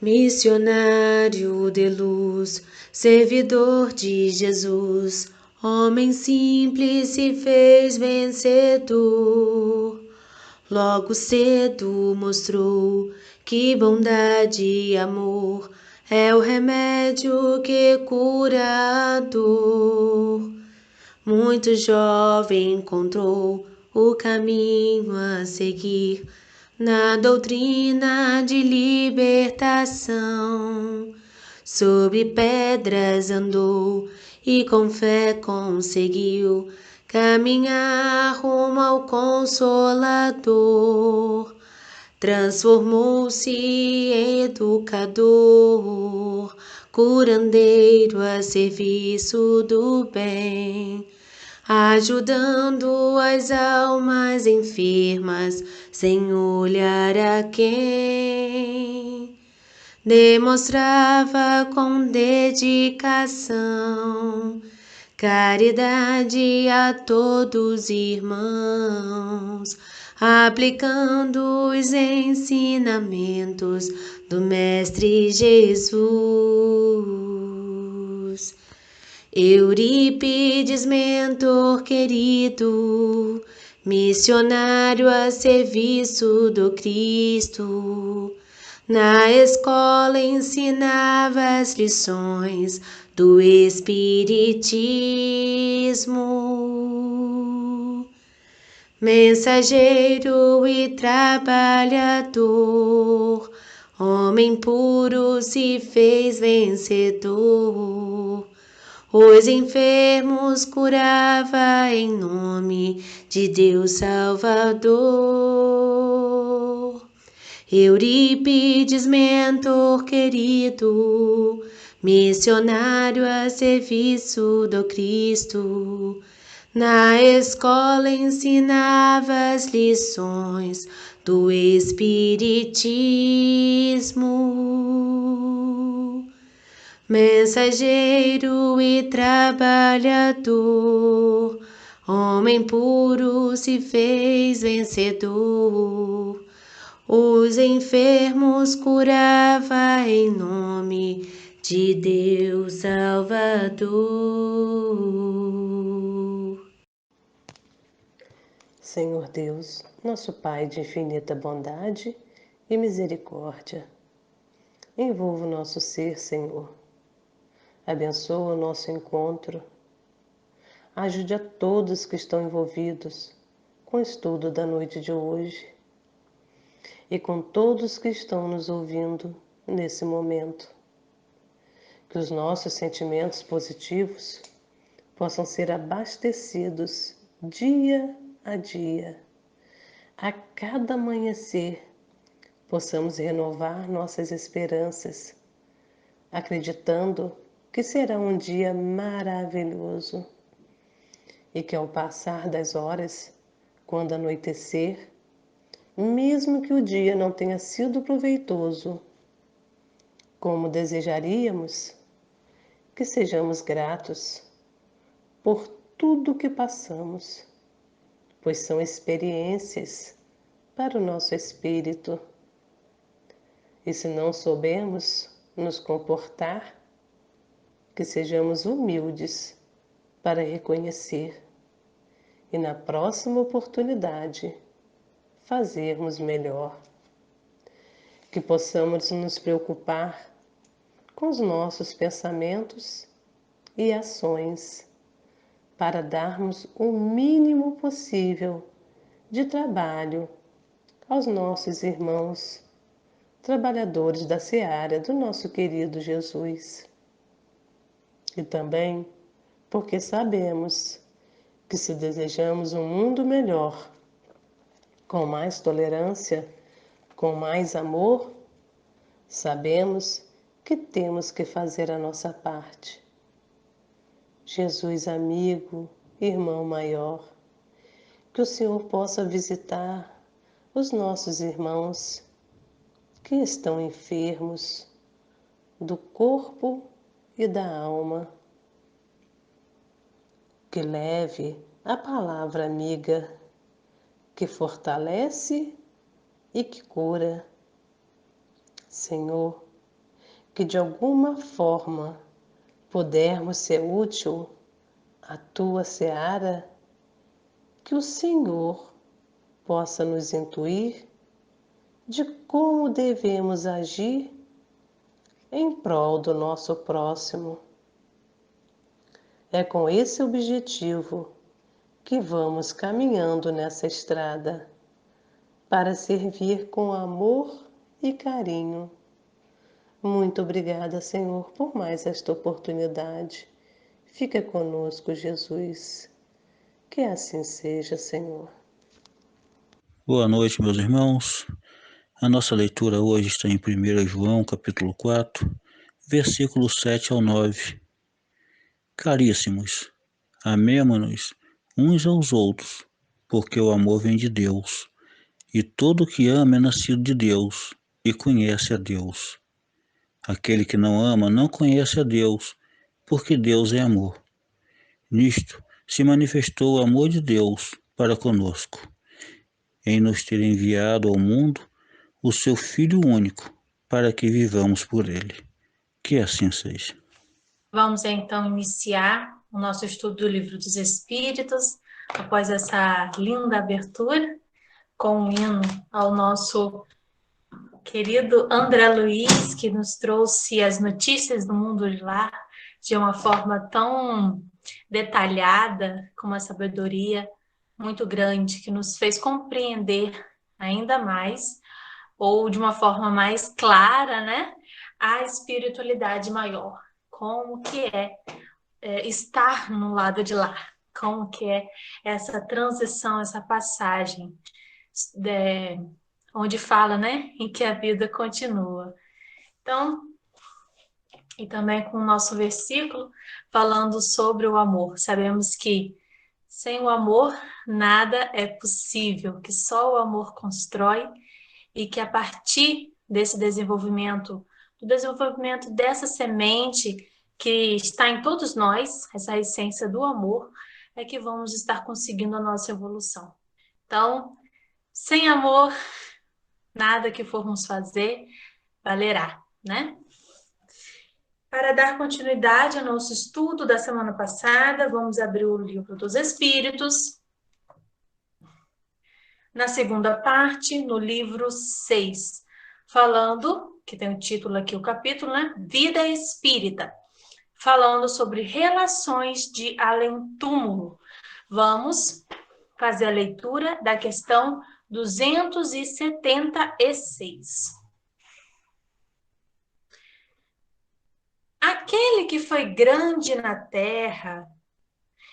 Missionário de luz, servidor de Jesus, homem simples se fez vencedor. Logo cedo mostrou que bondade e amor é o remédio que cura a dor. Muito jovem encontrou o caminho a seguir na doutrina de libertação. Sobre pedras andou e com fé conseguiu caminhar rumo ao Consolador. Transformou-se em educador, curandeiro a serviço do bem, ajudando as almas enfermas sem olhar a quem. Demonstrava com dedicação caridade a todos os irmãos, aplicando os ensinamentos do Mestre Jesus. Eurípides, mentor querido, missionário a serviço do Cristo, na escola ensinava as lições do Espiritismo. Mensageiro e trabalhador, homem puro se fez vencedor. Os enfermos curava em nome de Deus Salvador. Eurípides, mentor querido, missionário a serviço do Cristo, na escola ensinava as lições do Espiritismo. Mensageiro e trabalhador, homem puro se fez vencedor. Os enfermos curava em nome de Deus Salvador. Senhor Deus, nosso Pai de infinita bondade e misericórdia, envolva o nosso ser, Senhor. Abençoa o nosso encontro. Ajude a todos que estão envolvidos com o estudo da noite de hoje e com todos que estão nos ouvindo nesse momento. Que os nossos sentimentos positivos possam ser abastecidos dia a dia. A cada amanhecer, possamos renovar nossas esperanças, acreditando que será um dia maravilhoso e que ao passar das horas, quando anoitecer, mesmo que o dia não tenha sido proveitoso como desejaríamos, que sejamos gratos por tudo que passamos, pois são experiências para o nosso espírito. E se não soubermos nos comportar, que sejamos humildes para reconhecer e na próxima oportunidade fazermos melhor. Que possamos nos preocupar com os nossos pensamentos e ações para darmos o mínimo possível de trabalho aos nossos irmãos, trabalhadores da seara do nosso querido Jesus. E também porque sabemos que se desejamos um mundo melhor, com mais tolerância, com mais amor, sabemos que temos que fazer a nossa parte. Jesus amigo, irmão maior, que o Senhor possa visitar os nossos irmãos que estão enfermos do corpo e da alma, que leve a palavra amiga que fortalece e que cura. Senhor, que de alguma forma pudermos ser útil à tua seara, que o Senhor possa nos intuir de como devemos agir em prol do nosso próximo. É com esse objetivo que vamos caminhando nessa estrada para servir com amor e carinho. Muito obrigada, Senhor, por mais esta oportunidade. Fica conosco, Jesus. Que assim seja, Senhor. Boa noite, meus irmãos. A nossa leitura hoje está em 1 João, capítulo 4, versículos 7 ao 9. Caríssimos, amemo-nos uns aos outros, porque o amor vem de Deus, e todo que ama é nascido de Deus e conhece a Deus. Aquele que não ama não conhece a Deus, porque Deus é amor. Nisto se manifestou o amor de Deus para conosco, em nos ter enviado ao mundo o seu Filho único, para que vivamos por ele. Que assim seja. Vamos então iniciar o nosso estudo do Livro dos Espíritos, após essa linda abertura, com um hino ao nosso querido André Luiz, que nos trouxe as notícias do mundo de lá de uma forma tão detalhada, com uma sabedoria muito grande, que nos fez compreender ainda mais, ou de uma forma mais clara, né, a espiritualidade maior, como que é estar no lado de lá, como que é essa transição, essa passagem, onde fala, né, em que a vida continua. Então, e também com o nosso versículo falando sobre o amor. Sabemos que sem o amor nada é possível, que só o amor constrói e que a partir desse desenvolvimento, do desenvolvimento dessa semente que está em todos nós, essa essência do amor, é que vamos estar conseguindo a nossa evolução. Então, sem amor, nada que formos fazer valerá, né? Para dar continuidade ao nosso estudo da semana passada, vamos abrir o Livro dos Espíritos. Na segunda parte, no livro 6, falando, que tem o título aqui, o capítulo, né? Vida Espírita, falando sobre relações de além-túmulo. Vamos fazer a leitura da questão 276. Aquele que foi grande na terra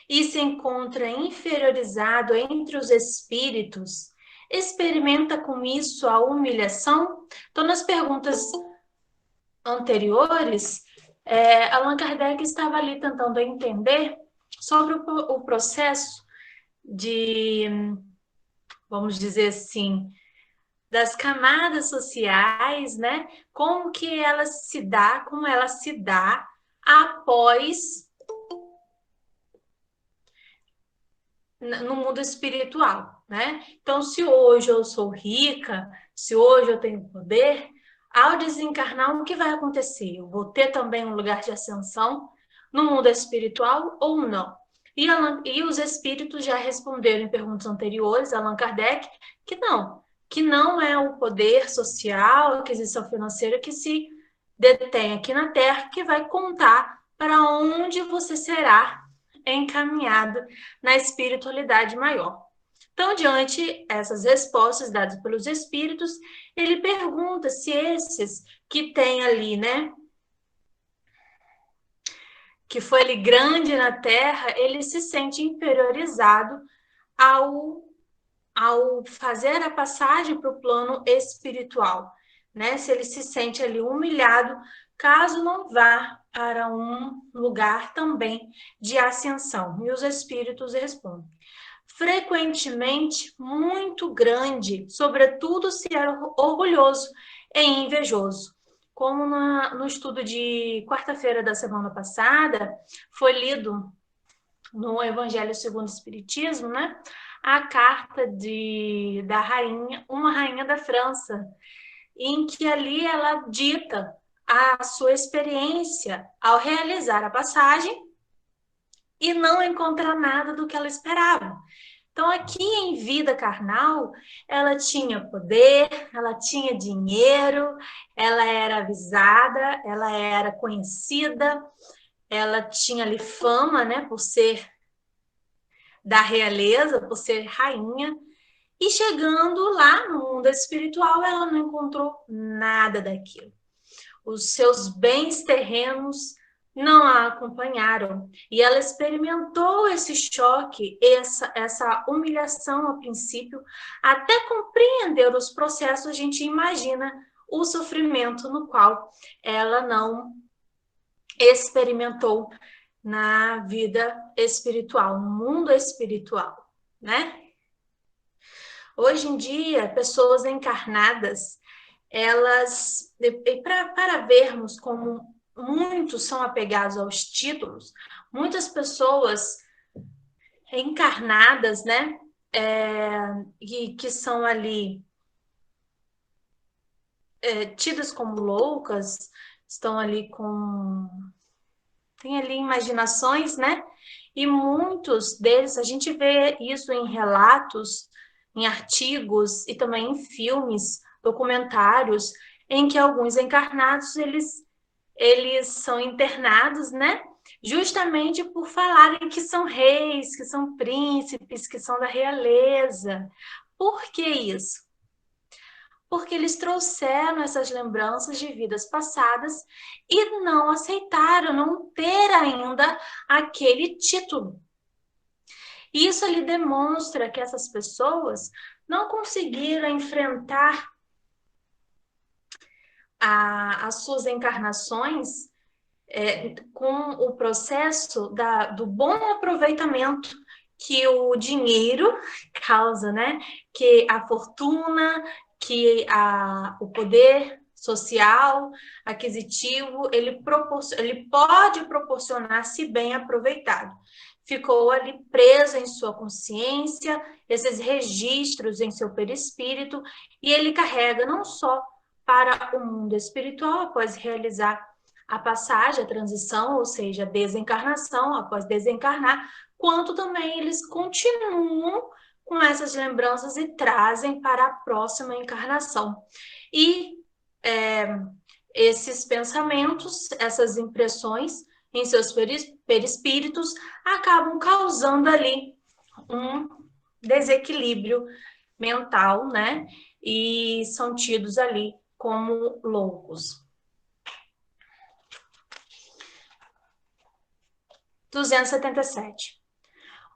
e se encontra inferiorizado entre os espíritos, experimenta com isso a humilhação? Então, nas perguntas anteriores, Allan Kardec estava ali tentando entender sobre o processo de, vamos dizer assim, das camadas sociais, né? Como ela se dá após no mundo espiritual, né? Então, se hoje eu sou rica, se hoje eu tenho poder, ao desencarnar, o que vai acontecer? Eu vou ter também um lugar de ascensão no mundo espiritual ou não? E os espíritos já responderam em perguntas anteriores, Allan Kardec, que não é o poder social, a aquisição financeira que se detém aqui na Terra que vai contar para onde você será encaminhado na espiritualidade maior. Então, diante essas respostas dadas pelos espíritos, ele pergunta se esses que têm ali, né, que foi ali grande na Terra, ele se sente inferiorizado ao fazer a passagem para o plano espiritual, né? Se ele se sente ali humilhado, caso não vá para um lugar também de ascensão. E os espíritos respondem: frequentemente muito grande, sobretudo se era orgulhoso e invejoso. Como no estudo de quarta-feira da semana passada, foi lido no Evangelho segundo o Espiritismo, né? A carta da rainha, uma rainha da França, em que ali ela dita a sua experiência ao realizar a passagem e não encontrar nada do que ela esperava. Então, aqui em vida carnal, ela tinha poder, ela tinha dinheiro, ela era avisada, ela era conhecida, ela tinha ali fama, né, por ser da realeza, por ser rainha. E chegando lá no mundo espiritual, ela não encontrou nada daquilo. Os seus bens terrenos não a acompanharam. E ela experimentou esse choque, essa humilhação ao princípio, até compreender os processos, a gente imagina o sofrimento no qual ela não experimentou na vida espiritual, no mundo espiritual, né? Hoje em dia, pessoas encarnadas, elas, para vermos como muitos são apegados aos títulos, muitas pessoas encarnadas, né, que são ali tidas como loucas, estão ali tem ali imaginações, né, e muitos deles, a gente vê isso em relatos, em artigos e também em filmes, documentários, em que alguns encarnados, eles são internados, né? Justamente por falarem que são reis, que são príncipes, que são da realeza. Por que isso? Porque eles trouxeram essas lembranças de vidas passadas e não aceitaram não ter ainda aquele título. Isso ali demonstra que essas pessoas não conseguiram enfrentar as suas encarnações com o processo do bom aproveitamento que o dinheiro causa, né? Que a fortuna, que o poder social, aquisitivo, ele pode proporcionar se bem aproveitado. Ficou ali preso em sua consciência, esses registros em seu perispírito, e ele carrega não só para o mundo espiritual, após realizar a passagem, a transição, ou seja, a desencarnação, após desencarnar, quanto também eles continuam com essas lembranças e trazem para a próxima encarnação. E esses pensamentos, essas impressões em seus perispíritos acabam causando ali um desequilíbrio mental, né? E são tidos ali como loucos. 277.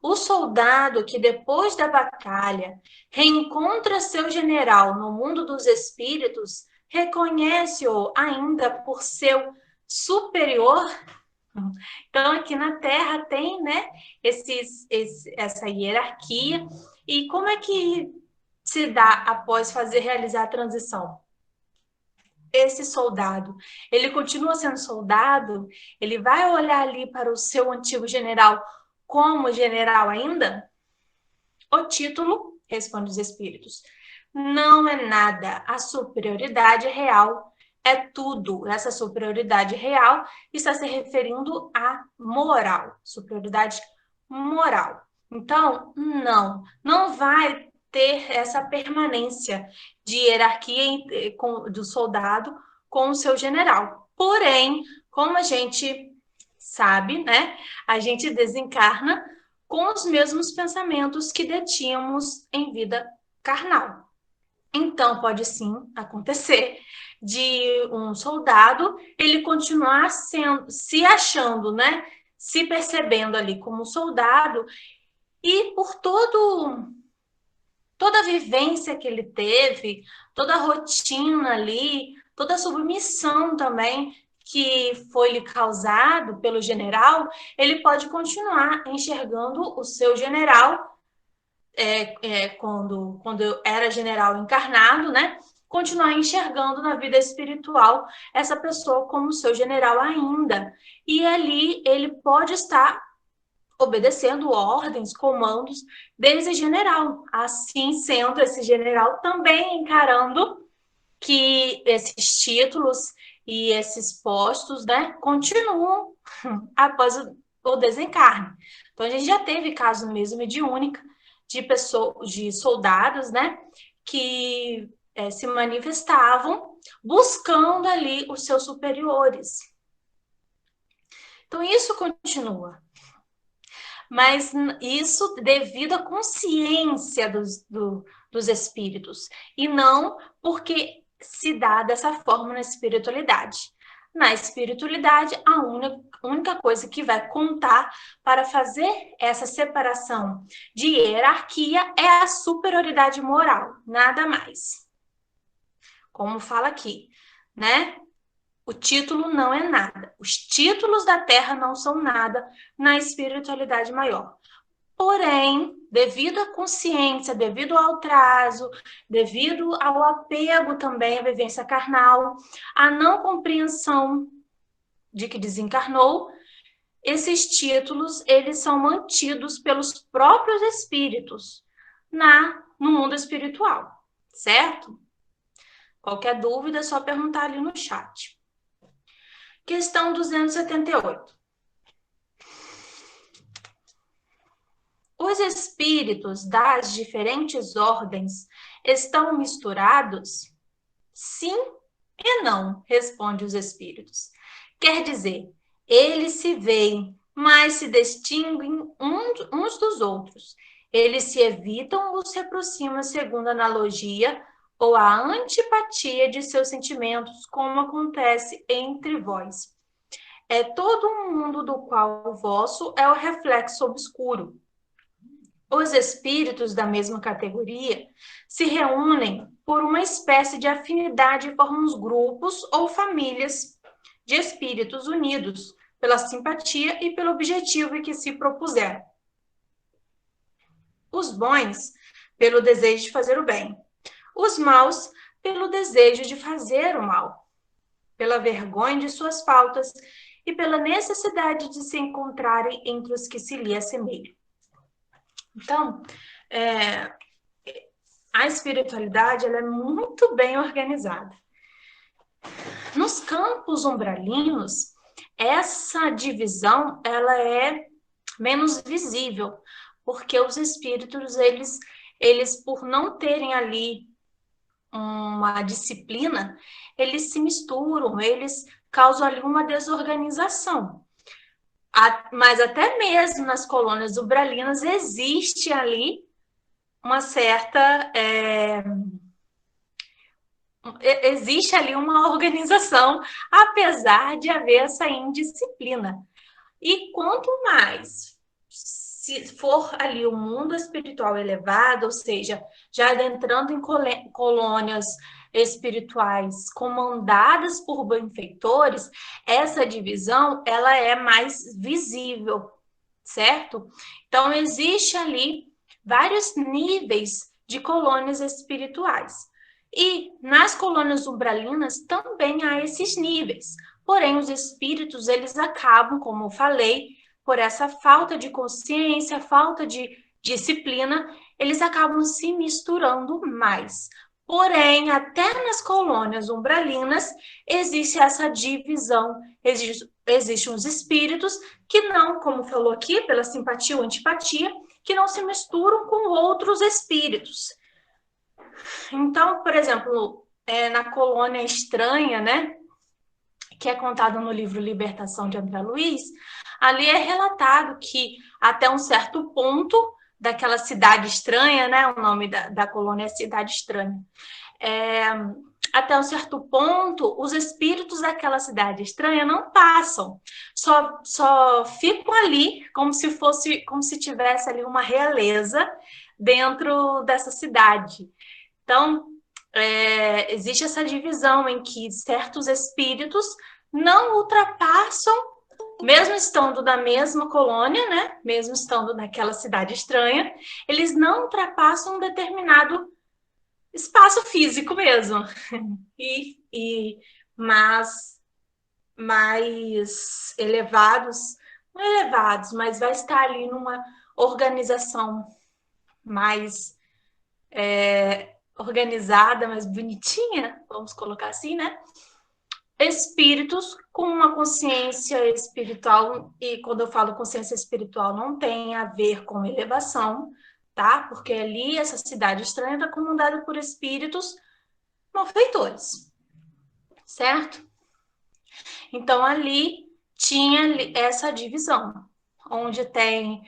O soldado que depois da batalha reencontra seu general no mundo dos espíritos reconhece-o ainda por seu superior. Então, aqui na Terra tem, né, essa hierarquia. E como é que se dá após realizar a transição? Esse soldado, ele continua sendo soldado? Ele vai olhar ali para o seu antigo general como general ainda? O título, responde os espíritos, não é nada. A superioridade real é tudo. Essa superioridade real está se referindo à moral, superioridade moral. Então, não vai ter essa permanência de hierarquia do soldado com o seu general. Porém, como a gente sabe, né, a gente desencarna com os mesmos pensamentos que detínhamos em vida carnal. Então, pode sim acontecer de um soldado ele continuar se achando, né, se percebendo ali como soldado e por toda a vivência que ele teve, toda a rotina ali, toda a submissão também que foi lhe causado pelo general, ele pode continuar enxergando o seu general, quando era general encarnado, né? Continuar enxergando na vida espiritual essa pessoa como seu general ainda. E ali ele pode estar obedecendo ordens, comandos desse general. Assim sendo, esse general também encarando que esses títulos, E esses postos, né, continuam após o desencarne. Então, a gente já teve caso mesmo mediúnica de soldados, né, que se manifestavam buscando ali os seus superiores. Então, isso continua. Mas isso devido à consciência dos espíritos, e não porque se dá dessa forma na espiritualidade. Na espiritualidade, a única coisa que vai contar para fazer essa separação de hierarquia é a superioridade moral, nada mais. Como fala aqui, né? O título não é nada. Os títulos da Terra não são nada na espiritualidade maior. Porém, devido à consciência, devido ao atraso, devido ao apego também à vivência carnal, à não compreensão de que desencarnou, esses títulos eles são mantidos pelos próprios espíritos no mundo espiritual, certo? Qualquer dúvida é só perguntar ali no chat. Questão 278. Os espíritos das diferentes ordens estão misturados? Sim e não, responde os espíritos. Quer dizer, eles se veem, mas se distinguem uns dos outros. Eles se evitam ou se aproximam segundo a analogia ou a antipatia de seus sentimentos, como acontece entre vós. É todo um mundo do qual o vosso é o reflexo obscuro. Os espíritos da mesma categoria se reúnem por uma espécie de afinidade e formam uns grupos ou famílias de espíritos unidos pela simpatia e pelo objetivo que se propuseram. Os bons, pelo desejo de fazer o bem. Os maus, pelo desejo de fazer o mal. Pela vergonha de suas faltas e pela necessidade de se encontrarem entre os que se lhe assemelham. Então, a espiritualidade ela é muito bem organizada. Nos campos umbralinos, essa divisão ela é menos visível, porque os espíritos, eles por não terem ali uma disciplina, eles se misturam, eles causam ali uma desorganização. Mas até mesmo nas colônias umbralinas existe ali uma certa... existe ali uma organização, apesar de haver essa indisciplina. E quanto mais se for ali o mundo espiritual elevado, ou seja, já adentrando em colônias espirituais comandadas por benfeitores, essa divisão ela é mais visível, certo? Então, existe ali vários níveis de colônias espirituais. E nas colônias umbralinas também há esses níveis. Porém, os espíritos, eles acabam, como eu falei, por essa falta de consciência, falta de disciplina, eles acabam se misturando mais. Porém, até nas colônias umbralinas, existe essa divisão, existem os espíritos que não, como falou aqui, pela simpatia ou antipatia, que não se misturam com outros espíritos. Então, por exemplo, na colônia estranha, né, que é contado no livro Libertação de André Luiz, ali é relatado que até um certo ponto daquela cidade estranha, né, o nome da colônia é Cidade Estranha, até um certo ponto, os espíritos daquela cidade estranha não passam, só ficam ali como se tivesse ali uma realeza dentro dessa cidade. Então, existe essa divisão em que certos espíritos não ultrapassam, mesmo estando na mesma colônia, né? Mesmo estando naquela cidade estranha, eles não ultrapassam um determinado espaço físico mesmo. Mas mais elevados, não elevados, mas vai estar ali numa organização mais organizada, mais bonitinha, vamos colocar assim, né? espíritos com uma consciência espiritual, e quando eu falo consciência espiritual, não tem a ver com elevação, tá? Porque ali, essa cidade estranha está comandada por espíritos malfeitores, certo? Então, ali tinha essa divisão, onde tem,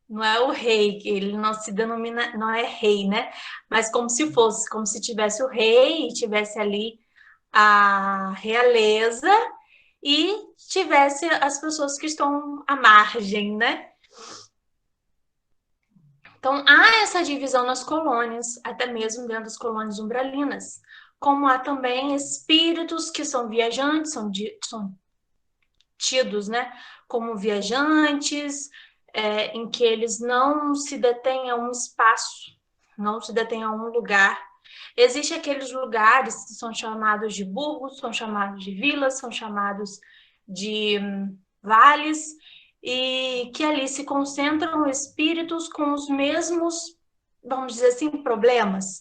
não é o rei, que ele não se denomina, não é rei, né? Mas como se fosse, como se tivesse o rei e tivesse ali a realeza e tivesse as pessoas que estão à margem, né? Então, há essa divisão nas colônias, até mesmo dentro das colônias umbralinas, como há também espíritos que são viajantes, são tidos, né, como viajantes, em que eles não se detêm a um espaço, não se detêm a um lugar. Existem aqueles lugares que são chamados de burgos, são chamados de vilas, são chamados de vales, e que ali se concentram espíritos com os mesmos, vamos dizer assim, problemas,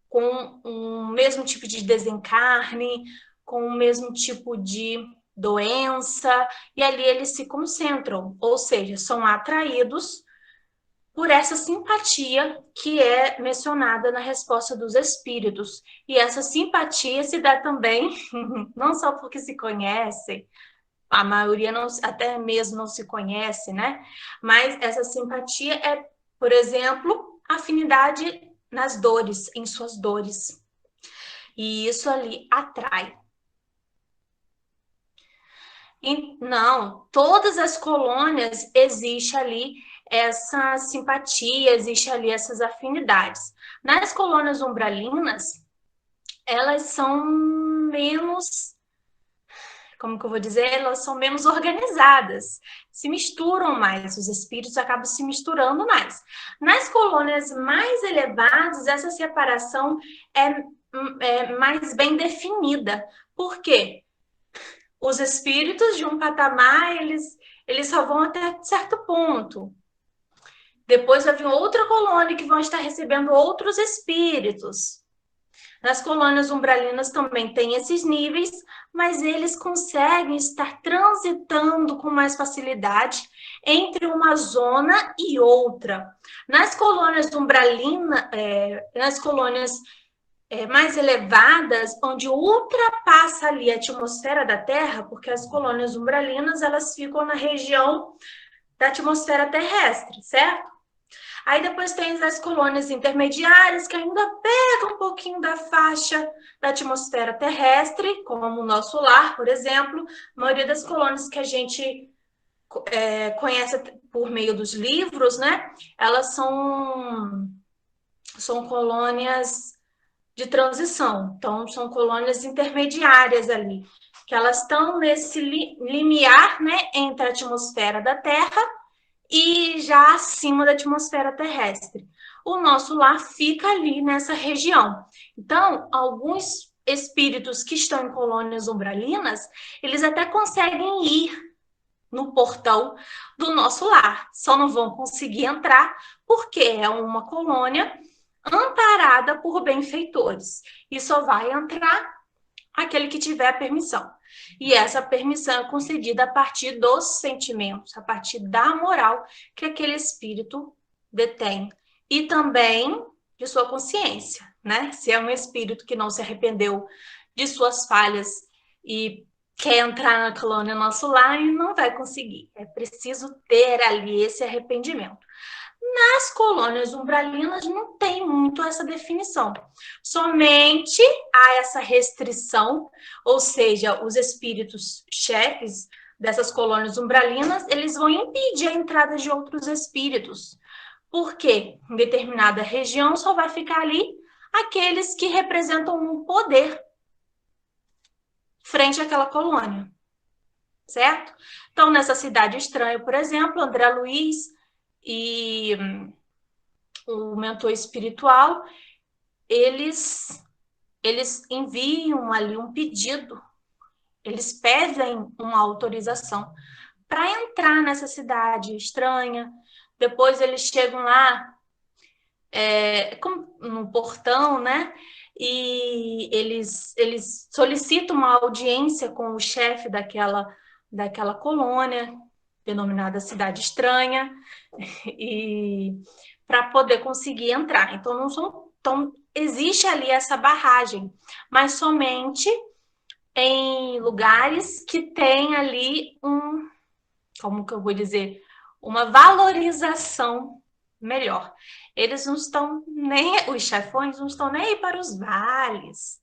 com o mesmo tipo de desencarne, com o mesmo tipo de doença, e ali eles se concentram, ou seja, são atraídos por essa simpatia que é mencionada na resposta dos espíritos. E essa simpatia se dá também, não só porque se conhecem, a maioria não, até mesmo não se conhece, né? Mas essa simpatia é, por exemplo, afinidade nas dores, em suas dores. E isso ali atrai. E, não, todas as colônias existe ali essa simpatia, existe ali essas afinidades. Nas colônias umbralinas, elas são menos, como que eu vou dizer, elas são menos organizadas, se misturam mais, os espíritos acabam se misturando mais. Nas colônias mais elevadas, essa separação é mais bem definida. Por quê? Os espíritos de um patamar, eles só vão até certo ponto. Depois vai vir outra colônia que vão estar recebendo outros espíritos. Nas colônias umbralinas também tem esses níveis, mas eles conseguem estar transitando com mais facilidade entre uma zona e outra. Nas colônias umbralinas, nas colônias mais elevadas, onde ultrapassa ali a atmosfera da Terra, porque as colônias umbralinas elas ficam na região da atmosfera terrestre, certo? Aí depois tem as colônias intermediárias, que ainda pegam um pouquinho da faixa da atmosfera terrestre, como o nosso lar, por exemplo. A maioria das colônias que a gente conhece por meio dos livros, né? Elas são colônias de transição. Então, são colônias intermediárias ali, que elas estão nesse limiar, né, entre a atmosfera da Terra e já acima da atmosfera terrestre. O nosso lar fica ali nessa região. Então, alguns espíritos que estão em colônias umbralinas, eles até conseguem ir no portão do nosso lar, só não vão conseguir entrar porque é uma colônia amparada por benfeitores. E só vai entrar aquele que tiver a permissão. E essa permissão é concedida a partir dos sentimentos, a partir da moral que aquele espírito detém. E também de sua consciência, né? Se é um espírito que não se arrependeu de suas falhas e quer entrar na colônia nosso lar, e não vai conseguir. É preciso ter ali esse arrependimento. Nas colônias umbralinas não tem muito essa definição. Somente há essa restrição, ou seja, os espíritos chefes dessas colônias umbralinas, eles vão impedir a entrada de outros espíritos. Porque em determinada região só vai ficar ali aqueles que representam um poder frente àquela colônia, certo? Então, nessa cidade estranha, por exemplo, André Luiz e o mentor espiritual, eles enviam ali um pedido, eles pedem uma autorização para entrar nessa cidade estranha. Depois eles chegam lá no portão, né? e eles solicitam uma audiência com o chefe daquela colônia, denominada Cidade Estranha, e para poder conseguir entrar. Então, existe ali essa barragem, mas somente em lugares que tem ali como que eu vou dizer, uma valorização melhor. Eles não estão nem, os chefões não estão nem aí para os vales,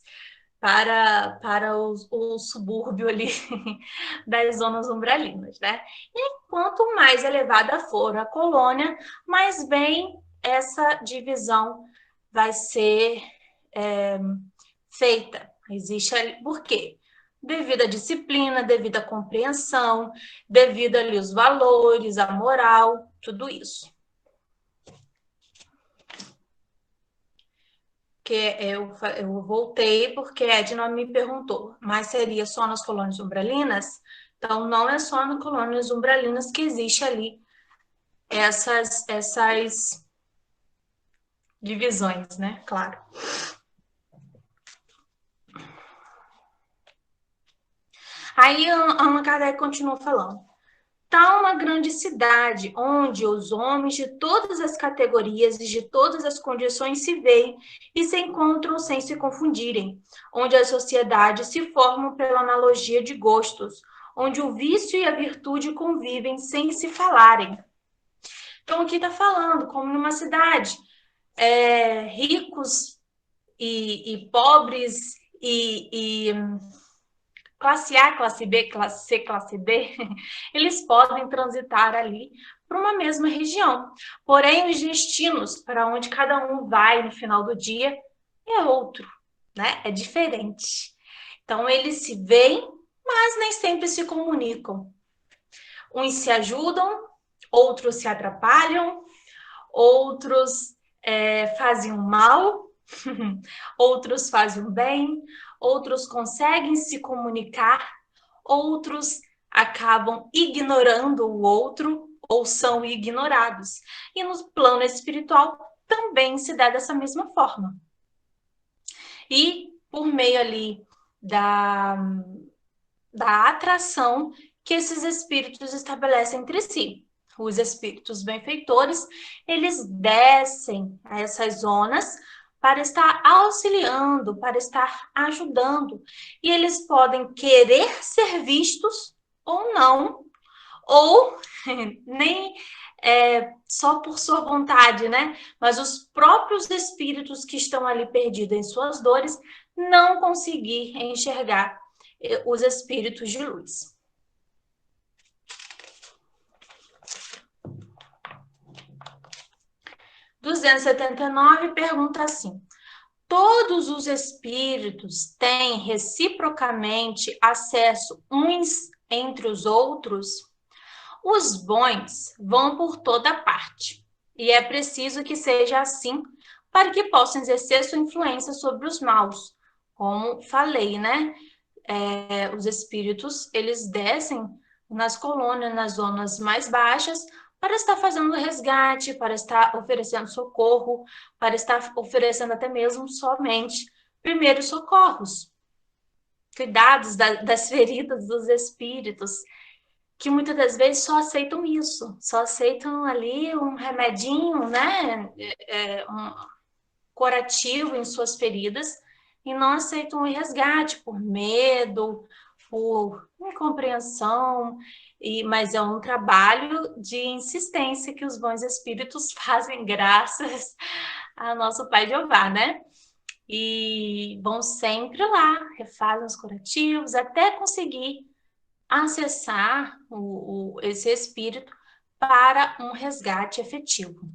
para o subúrbio ali das zonas umbralinas, né? E quanto mais elevada for a colônia, mais bem essa divisão vai ser feita. Existe ali, por quê? Devido à disciplina, devido à compreensão, devido ali os valores, a moral, tudo isso. Que eu voltei porque Edna me perguntou, mas seria só nas colônias umbralinas? Então, não é só nas colônias umbralinas que existe ali essas divisões, né? Claro. Aí a Allan Kardec continua falando. Tal uma grande cidade, onde os homens de todas as categorias e de todas as condições se veem e se encontram sem se confundirem, onde as sociedades se formam pela analogia de gostos, onde o vício e a virtude convivem sem se falarem. Então, aqui está falando, como numa cidade, ricos e pobres e classe A, classe B, classe C, classe D, eles podem transitar ali para uma mesma região. Porém, os destinos para onde cada um vai no final do dia é outro, né? É diferente. Então, eles se veem, mas nem sempre se comunicam. Uns se ajudam, outros se atrapalham, outros fazem o mal, outros fazem o bem, outros conseguem se comunicar, outros acabam ignorando o outro ou são ignorados. E no plano espiritual também se dá dessa mesma forma. E por meio ali da atração que esses espíritos estabelecem entre si. Os espíritos benfeitores, eles descem a essas zonas para estar auxiliando, para estar ajudando. E eles podem querer ser vistos ou não, ou nem só por sua vontade, né? Mas os próprios espíritos que estão ali perdidos em suas dores não conseguir enxergar os espíritos de luz. R$ 279 pergunta assim: todos os espíritos têm reciprocamente acesso uns entre os outros? Os bons vão por toda parte, e é preciso que seja assim para que possam exercer sua influência sobre os maus. Como falei, né? Os espíritos, eles descem nas colônias, nas zonas mais baixas, para estar fazendo resgate, para estar oferecendo socorro, para estar oferecendo até mesmo somente primeiros socorros, cuidados das feridas dos espíritos, que muitas das vezes só aceitam isso, só aceitam ali um remedinho, né, um curativo em suas feridas, e não aceitam o resgate por medo, por incompreensão, mas é um trabalho de insistência que os bons espíritos fazem graças ao nosso Pai Jeová, né? E vão sempre lá, refazem os curativos, até conseguir acessar esse espírito para um resgate efetivo.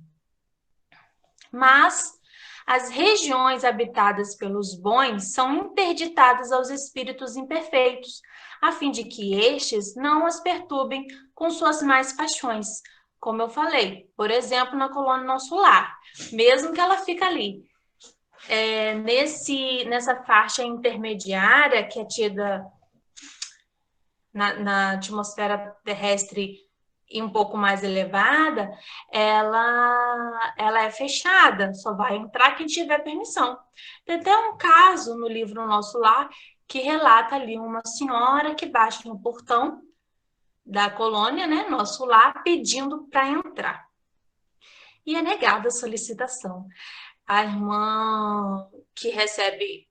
Mas as regiões habitadas pelos bons são interditadas aos espíritos imperfeitos, a fim de que estes não as perturbem com suas más paixões. Como eu falei, por exemplo, na colônia Nosso Lar, mesmo que ela fique ali, nessa faixa intermediária que é tida na atmosfera terrestre e um pouco mais elevada, ela é fechada, só vai entrar quem tiver permissão. Tem até um caso no livro Nosso Lar que relata ali uma senhora que bate no portão da colônia, né, Nosso Lar, pedindo para entrar. E é negada a solicitação. A irmã que recebe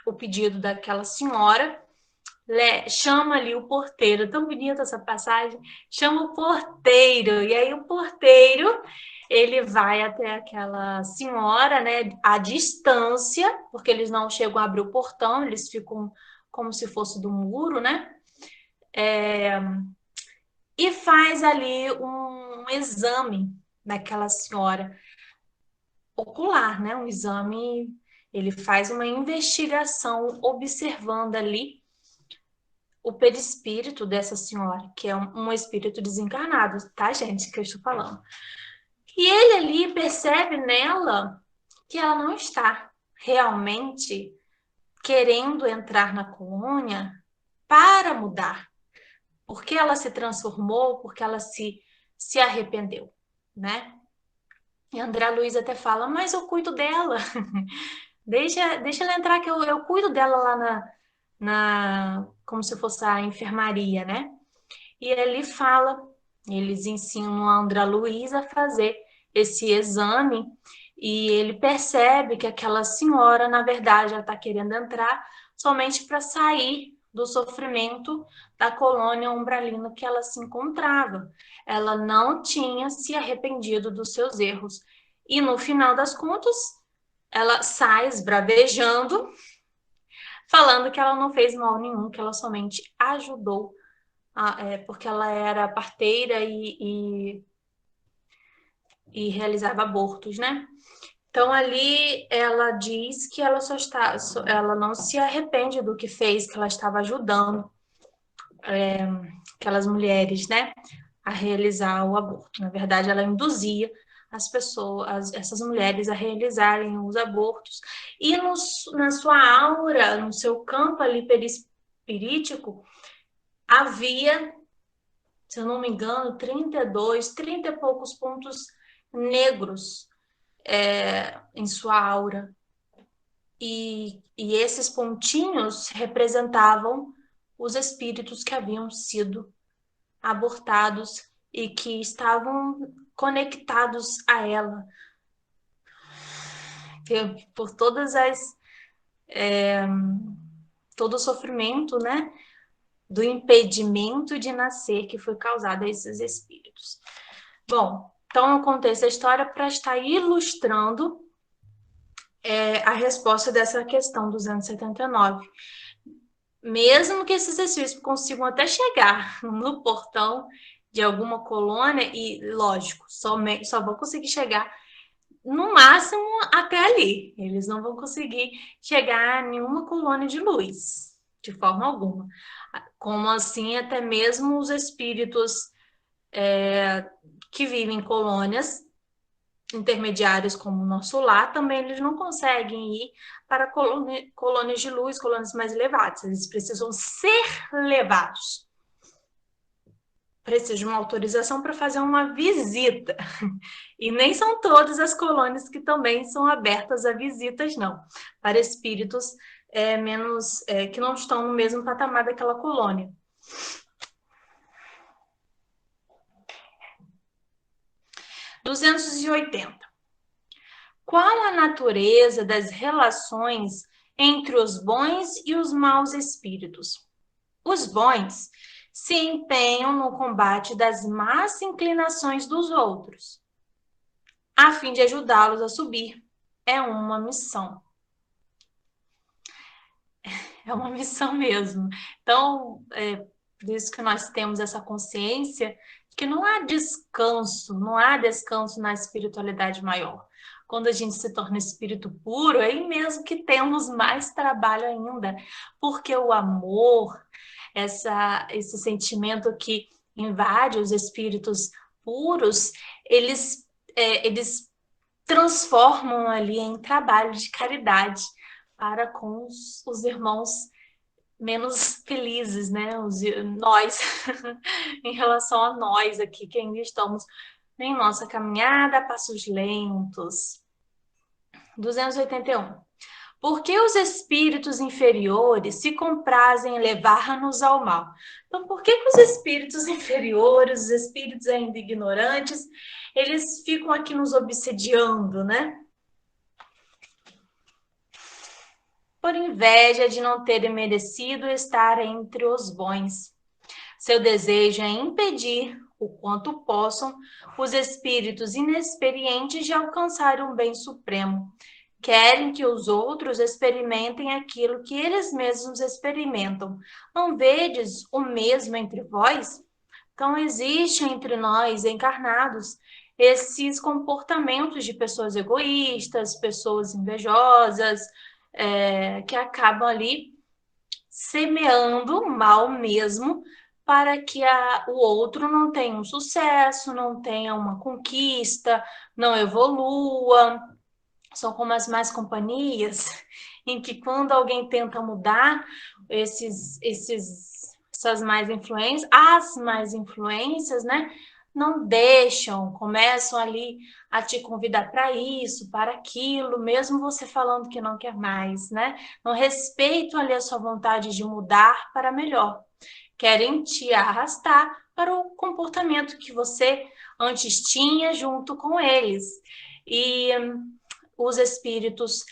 o pedido daquela senhora chama ali o porteiro, tão bonita essa passagem, chama o porteiro, e aí o porteiro, ele vai até aquela senhora, né, à distância, porque eles não chegam a abrir o portão, eles ficam como se fosse do muro, né, e faz ali um exame daquela senhora ocular, né, um exame, ele faz uma investigação observando ali o perispírito dessa senhora, que é um espírito desencarnado, tá, gente, que eu estou falando. E ele ali percebe nela que ela não está realmente querendo entrar na colônia para mudar, porque ela se transformou, porque ela se arrependeu, né? E André Luiz até fala, mas eu cuido dela, deixa ela entrar que eu cuido dela lá como se fosse a enfermaria, né? E ele fala, eles ensinam a André Luiz a fazer esse exame e ele percebe que aquela senhora, na verdade, ela está querendo entrar somente para sair do sofrimento da colônia umbralina que ela se encontrava. Ela não tinha se arrependido dos seus erros. E no final das contas, ela sai esbravejando, falando que ela não fez mal nenhum, que ela somente ajudou porque ela era parteira e realizava abortos, né? Então ali ela diz que ela não se arrepende do que fez, que ela estava ajudando aquelas mulheres, né, a realizar o aborto. Na verdade, ela induzia as pessoas, essas mulheres, a realizarem os abortos. E na sua aura, no seu campo ali perispirítico, havia, se eu não me engano, 30 e poucos pontos negros em sua aura. E esses pontinhos representavam os espíritos que haviam sido abortados e que estavam conectados a ela por todo o sofrimento, né, do impedimento de nascer que foi causado a esses espíritos. Bom, então eu contei essa história para estar ilustrando a resposta dessa questão 279. Mesmo que esses espíritos consigam até chegar no portão de alguma colônia, e lógico, só vão conseguir chegar no máximo até ali. Eles não vão conseguir chegar a nenhuma colônia de luz, de forma alguma. Como assim, até mesmo os espíritos que vivem em colônias intermediários como o Nosso Lar, também eles não conseguem ir para colônias de luz, colônias mais elevadas. Eles precisam ser levados. Precisam de uma autorização para fazer uma visita. E nem são todas as colônias que também são abertas a visitas, não. Para espíritos que não estão no mesmo patamar daquela colônia. (280) Qual a natureza das relações entre os bons e os maus espíritos? Os bons se empenham no combate das más inclinações dos outros, a fim de ajudá-los a subir. É uma missão. É uma missão mesmo. Então, por isso que nós temos essa consciência de que não há descanso na espiritualidade maior. Quando a gente se torna espírito puro, é aí mesmo que temos mais trabalho ainda, porque o amor, esse sentimento que invade os espíritos puros, eles transformam ali em trabalho de caridade para com os irmãos menos felizes, né? Nós, em relação a nós aqui, que ainda estamos em nossa caminhada a passos lentos. 281. Por que os espíritos inferiores se comprazem em levar-nos ao mal? Então, por que os espíritos inferiores, os espíritos ainda ignorantes, eles ficam aqui nos obsediando, né? Por inveja de não terem merecido estar entre os bons. Seu desejo é impedir, o quanto possam, os espíritos inexperientes de alcançar um bem supremo. Querem que os outros experimentem aquilo que eles mesmos experimentam. Não vedes o mesmo entre vós? Então, existe entre nós, encarnados, esses comportamentos de pessoas egoístas, pessoas invejosas, que acabam ali semeando mal mesmo, para que o outro não tenha um sucesso, não tenha uma conquista, não evolua. São como as más companhias, em que quando alguém tenta mudar essas más influências, as más influências, né? Não deixam, começam ali a te convidar para isso, para aquilo, mesmo você falando que não quer mais, né? Não respeitam ali a sua vontade de mudar para melhor. Querem te arrastar para o comportamento que você antes tinha junto com eles. E os espíritos,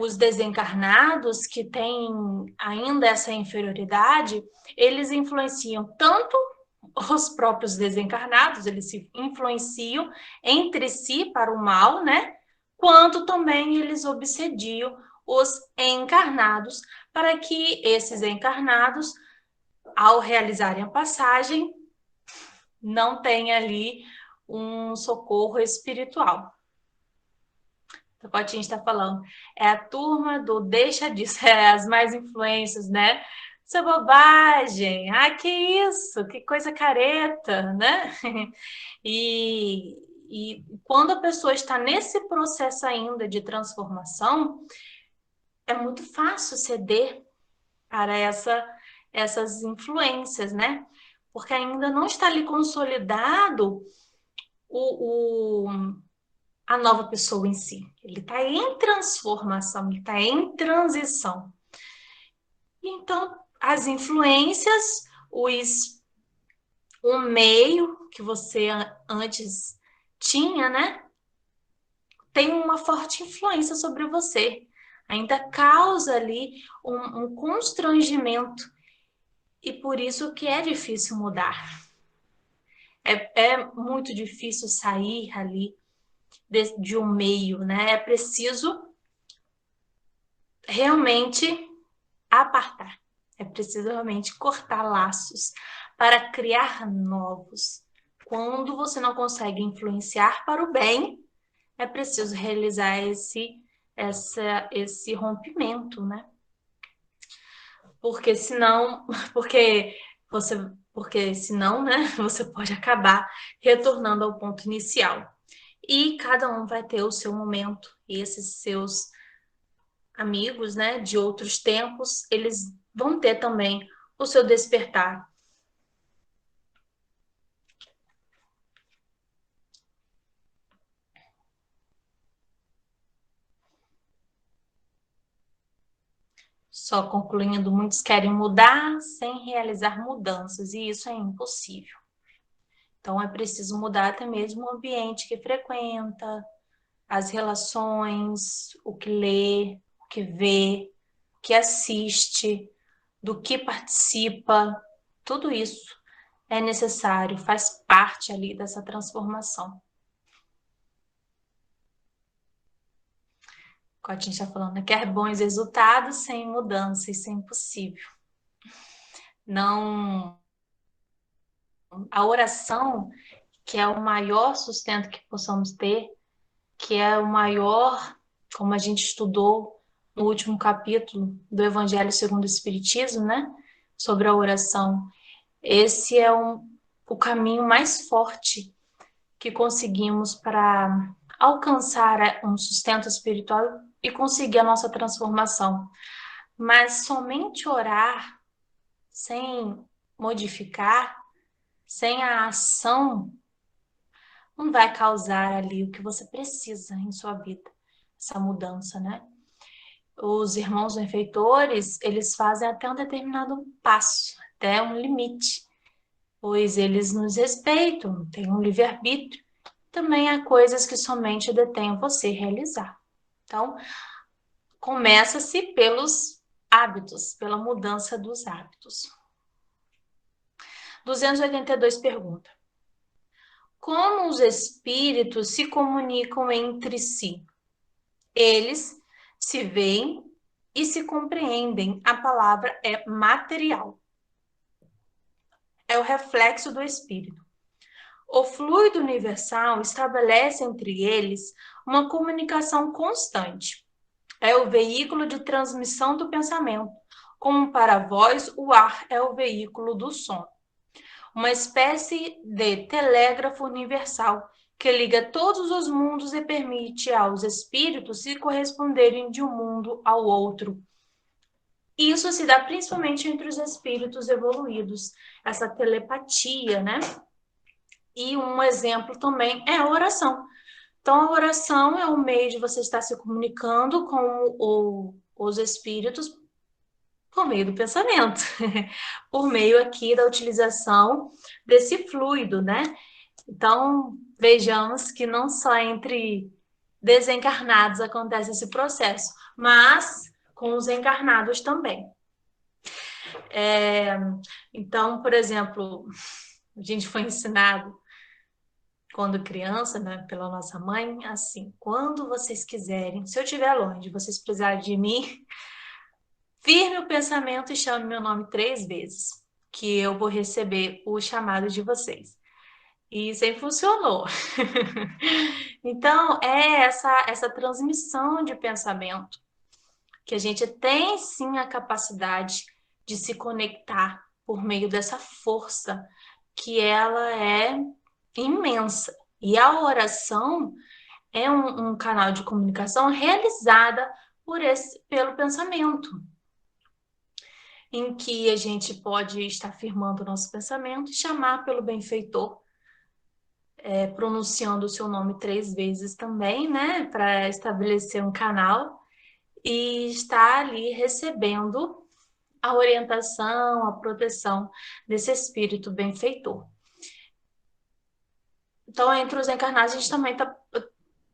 os desencarnados que têm ainda essa inferioridade, eles influenciam tanto os próprios desencarnados, eles se influenciam entre si para o mal, né? Quanto também eles obsediam os encarnados, para que esses encarnados, ao realizarem a passagem, não tenham ali um socorro espiritual. O Cotinho está falando, é a turma do deixa disso, as mais influências, né? Isso é bobagem, que isso, que coisa careta, né? E quando a pessoa está nesse processo ainda de transformação, é muito fácil ceder para essas influências, né? Porque ainda não está ali consolidado a nova pessoa em si. Ele está em transformação, ele está em transição. Então, as influências, o meio que você antes tinha, né? Tem uma forte influência sobre você. Ainda causa ali um constrangimento. E por isso que é difícil mudar. É muito difícil sair ali de um meio, né? É preciso realmente apartar. É preciso realmente cortar laços para criar novos. Quando você não consegue influenciar para o bem, é preciso realizar esse rompimento, né? Porque senão, senão, né, você pode acabar retornando ao ponto inicial. E cada um vai ter o seu momento, e esses seus amigos, né, de outros tempos, eles vão ter também o seu despertar. Só concluindo, muitos querem mudar sem realizar mudanças, e isso é impossível. Então, é preciso mudar até mesmo o ambiente que frequenta, as relações, o que lê, o que vê, o que assiste, do que participa, tudo isso é necessário, faz parte ali dessa transformação. O Cotinho está falando, quer bons resultados sem mudança, isso é impossível. Não, a oração, que é o maior sustento que possamos ter, que é o maior, como a gente estudou no último capítulo do Evangelho segundo o Espiritismo, né? Sobre a oração. Esse é o caminho mais forte que conseguimos para alcançar um sustento espiritual e conseguir a nossa transformação. Mas somente orar, sem modificar, sem a ação, não vai causar ali o que você precisa em sua vida, essa mudança, né? Os irmãos benfeitores, eles fazem até um determinado passo, até um limite, pois eles nos respeitam, têm um livre-arbítrio. Também há coisas que somente detém você realizar. Então, começa-se pelos hábitos, pela mudança dos hábitos. 282 pergunta: como os espíritos se comunicam entre si? Eles se veem e se compreendem. A palavra é material. É o reflexo do espírito. O fluido universal estabelece entre eles uma comunicação constante. É o veículo de transmissão do pensamento. Como para vós, o ar é o veículo do som. Uma espécie de telégrafo universal que liga todos os mundos e permite aos espíritos se corresponderem de um mundo ao outro. Isso se dá principalmente entre os espíritos evoluídos, essa telepatia, né? E um exemplo também é a oração. Então, a oração é um meio de você estar se comunicando com os espíritos por meio do pensamento, por meio aqui da utilização desse fluido, né? Então, vejamos que não só entre desencarnados acontece esse processo, mas com os encarnados também. Então, por exemplo, a gente foi ensinado quando criança, né, pela nossa mãe, assim, quando vocês quiserem, se eu estiver longe, vocês precisarem de mim, firme o pensamento e chame meu nome 3 vezes, que eu vou receber o chamado de vocês. E isso aí funcionou. Então, é essa transmissão de pensamento que a gente tem sim a capacidade de se conectar por meio dessa força que ela é imensa. E a oração é um canal de comunicação realizada pelo pensamento, em que a gente pode estar firmando o nosso pensamento e chamar pelo benfeitor, pronunciando o seu nome 3 vezes também, né, para estabelecer um canal e estar ali recebendo a orientação, a proteção desse espírito benfeitor. Então, entre os encarnados, a gente também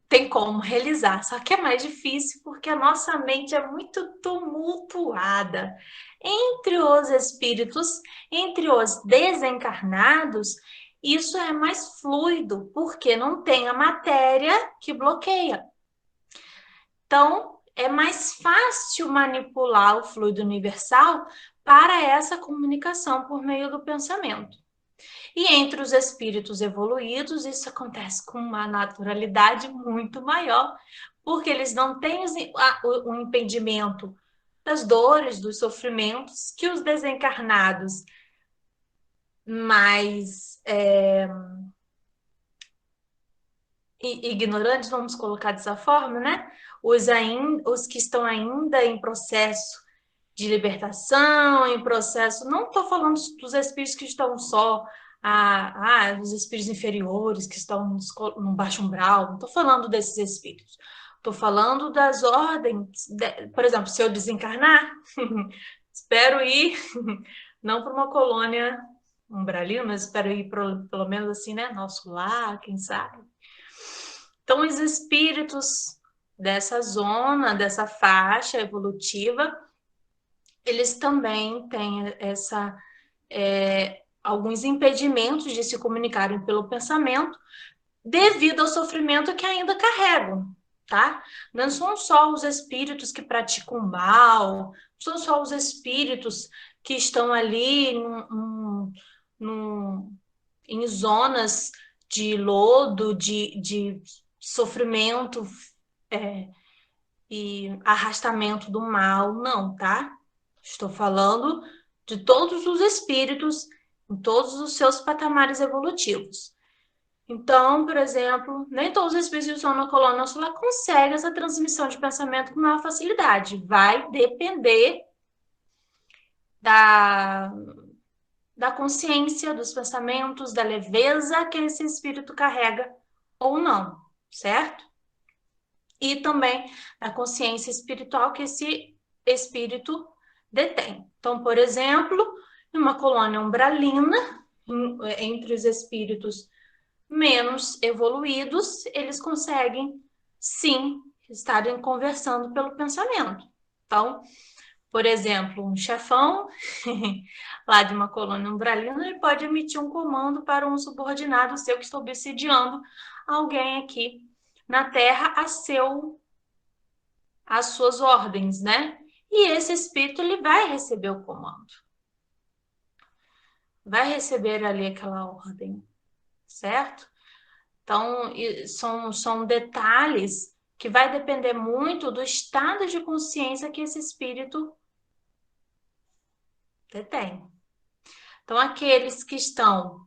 tem como realizar, só que é mais difícil porque a nossa mente é muito tumultuada. Entre os espíritos, entre os desencarnados, isso é mais fluido, porque não tem a matéria que bloqueia. Então, é mais fácil manipular o fluido universal para essa comunicação por meio do pensamento. E entre os espíritos evoluídos, isso acontece com uma naturalidade muito maior, porque eles não têm o impedimento das dores, dos sofrimentos que os desencarnados mais ignorantes, vamos colocar dessa forma, né? Os que estão ainda em processo de libertação, em processo... Não estou falando dos espíritos que estão só... os espíritos inferiores que estão no baixo umbral, não estou falando desses espíritos. Estou falando das ordens... Por exemplo, se eu desencarnar, espero ir, não para uma colônia umbralina, mas espero ir pelo menos assim, né? Nosso lar, quem sabe. Então, os espíritos dessa zona, dessa faixa evolutiva, eles também têm alguns impedimentos de se comunicarem pelo pensamento devido ao sofrimento que ainda carregam, tá? Não são só os espíritos que praticam mal, não são só os espíritos que estão ali em zonas de lodo, de sofrimento e arrastamento do mal, não, tá? Estou falando de todos os espíritos em todos os seus patamares evolutivos. Então, por exemplo, nem todos os espíritos que estão na colônia solar conseguem essa transmissão de pensamento com maior facilidade. Vai depender da, da consciência, dos pensamentos, da leveza que esse espírito carrega ou não, certo? E também da consciência espiritual que esse espírito detém. Então, por exemplo, numa colônia umbralina, entre os espíritos menos evoluídos, eles conseguem, sim, estarem conversando pelo pensamento. Então, por exemplo, um chefão lá de uma colônia umbralina, ele pode emitir um comando para um subordinado seu que está obsidiando alguém aqui na Terra às suas ordens, né? E esse espírito, ele vai receber o comando. Vai receber ali aquela ordem, certo? Então, são detalhes que vai depender muito do estado de consciência que esse espírito detém. Então, aqueles que estão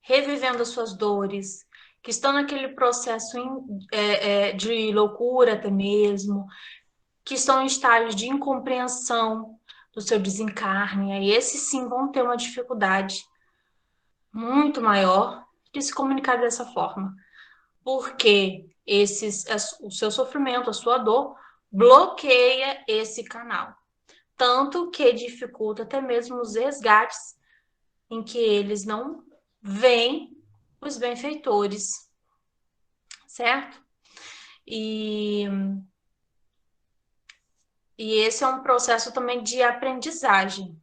revivendo as suas dores, que estão naquele processo de loucura até mesmo, que estão em estágios de incompreensão do seu desencarne, aí esses sim vão ter uma dificuldade muito maior de se comunicar dessa forma, porque o seu sofrimento, a sua dor, bloqueia esse canal, tanto que dificulta até mesmo os resgates em que eles não veem os benfeitores, certo? E esse é um processo também de aprendizagem.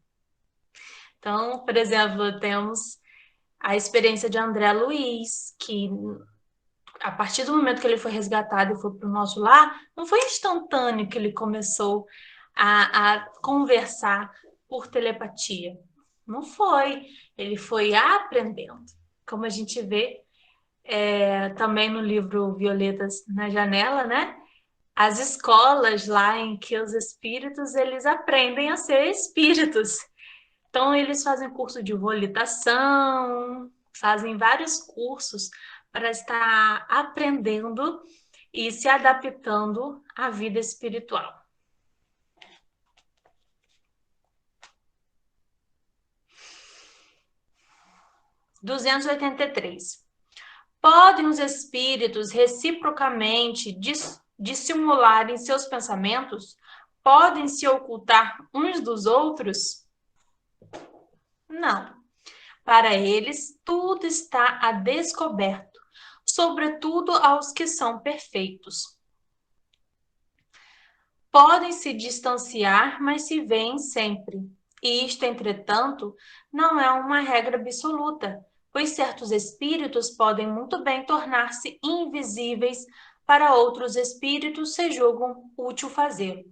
Então, por exemplo, temos a experiência de André Luiz, que a partir do momento que ele foi resgatado e foi para o nosso lar, não foi instantâneo que ele começou a conversar por telepatia. Não foi. Ele foi aprendendo. Como a gente vê também no livro Violetas na Janela, né? As escolas lá em que os espíritos, eles aprendem a ser espíritos. Então, eles fazem curso de volitação, fazem vários cursos para estar aprendendo e se adaptando à vida espiritual. Duzentos e 283. Podem os espíritos reciprocamente dissimularem seus pensamentos? Podem se ocultar uns dos outros? Não. Para eles, tudo está a descoberto, sobretudo aos que são perfeitos. Podem se distanciar, mas se veem sempre. E isto, entretanto, não é uma regra absoluta, pois certos espíritos podem muito bem tornar-se invisíveis para outros espíritos se julgam útil fazê-lo.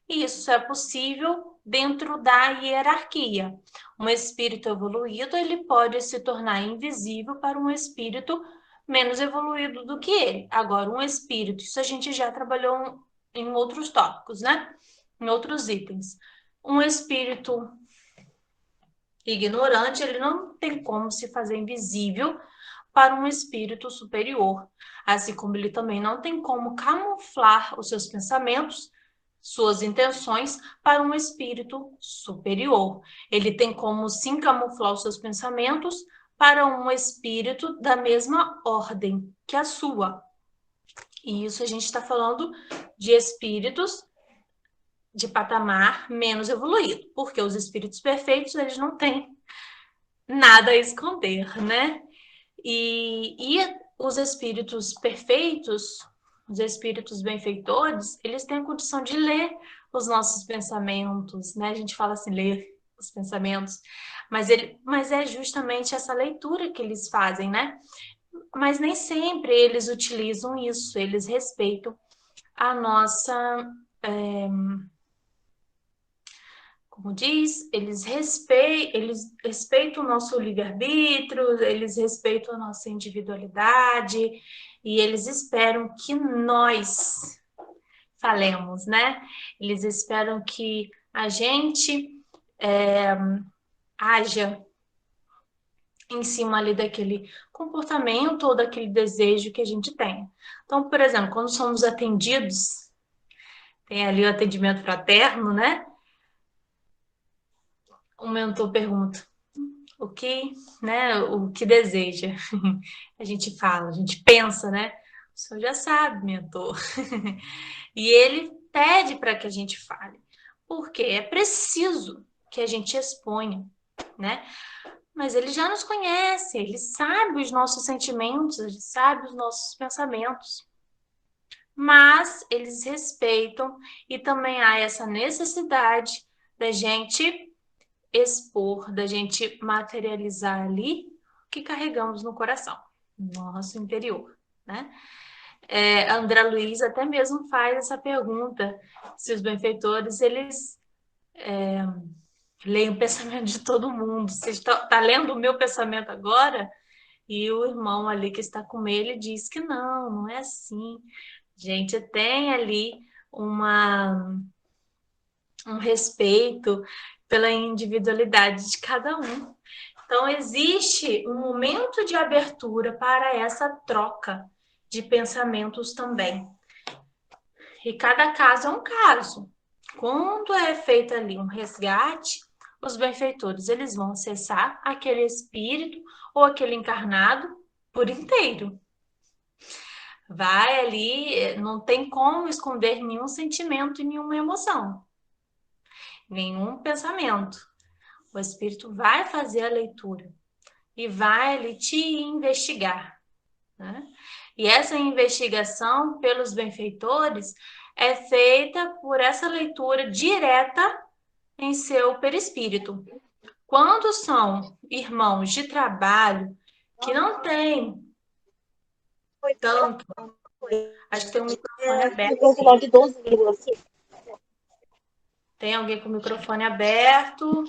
E isso é possível dentro da hierarquia. Um espírito evoluído, ele pode se tornar invisível para um espírito menos evoluído do que ele. Agora, um espírito, isso a gente já trabalhou em outros tópicos, né? Em outros itens. Um espírito ignorante, ele não tem como se fazer invisível para um espírito superior, assim como ele também não tem como camuflar os seus pensamentos, suas intenções para um espírito superior. Ele tem como sim camuflar os seus pensamentos para um espírito da mesma ordem que a sua. E isso a gente está falando de espíritos de patamar menos evoluído, porque os espíritos perfeitos, eles não têm nada a esconder, né? E os espíritos perfeitos, os espíritos benfeitores, eles têm a condição de ler os nossos pensamentos, né? A gente fala assim, ler os pensamentos, mas é justamente essa leitura que eles fazem, né? Mas nem sempre eles utilizam isso, eles respeitam a nossa... como diz, eles respeitam o nosso livre-arbítrio, eles respeitam a nossa individualidade e eles esperam que nós falemos, né? Eles esperam que a gente haja em cima ali daquele comportamento ou daquele desejo que a gente tem. Então, por exemplo, quando somos atendidos, tem ali o atendimento fraterno, né? o mentor pergunta o que, né, o que deseja. A gente fala, a gente pensa, né? O senhor já sabe, mentor. E ele pede para que a gente fale, porque é preciso que a gente exponha, né? Mas ele já nos conhece, ele sabe os nossos sentimentos, ele sabe os nossos pensamentos. Mas eles respeitam e também há essa necessidade da gente expor, da gente materializar ali o que carregamos no coração, no nosso interior, né? André Luiz até mesmo faz essa pergunta, se os benfeitores, eles leem o pensamento de todo mundo. Você está lendo o meu pensamento agora? E o irmão ali que está com ele diz que não é assim. Gente, tem ali um respeito pela individualidade de cada um. Então, existe um momento de abertura para essa troca de pensamentos também. E cada caso é um caso. Quando é feito ali um resgate, os benfeitores eles vão acessar aquele espírito ou aquele encarnado por inteiro. Vai ali, não tem como esconder nenhum sentimento e nenhuma emoção, nenhum pensamento. O espírito vai fazer a leitura e vai ali te investigar, né? E essa investigação pelos benfeitores é feita por essa leitura direta em seu perispírito. Quando são irmãos de trabalho que não tem tanto, acho que tem um microfone aberto. Tem alguém com o microfone aberto?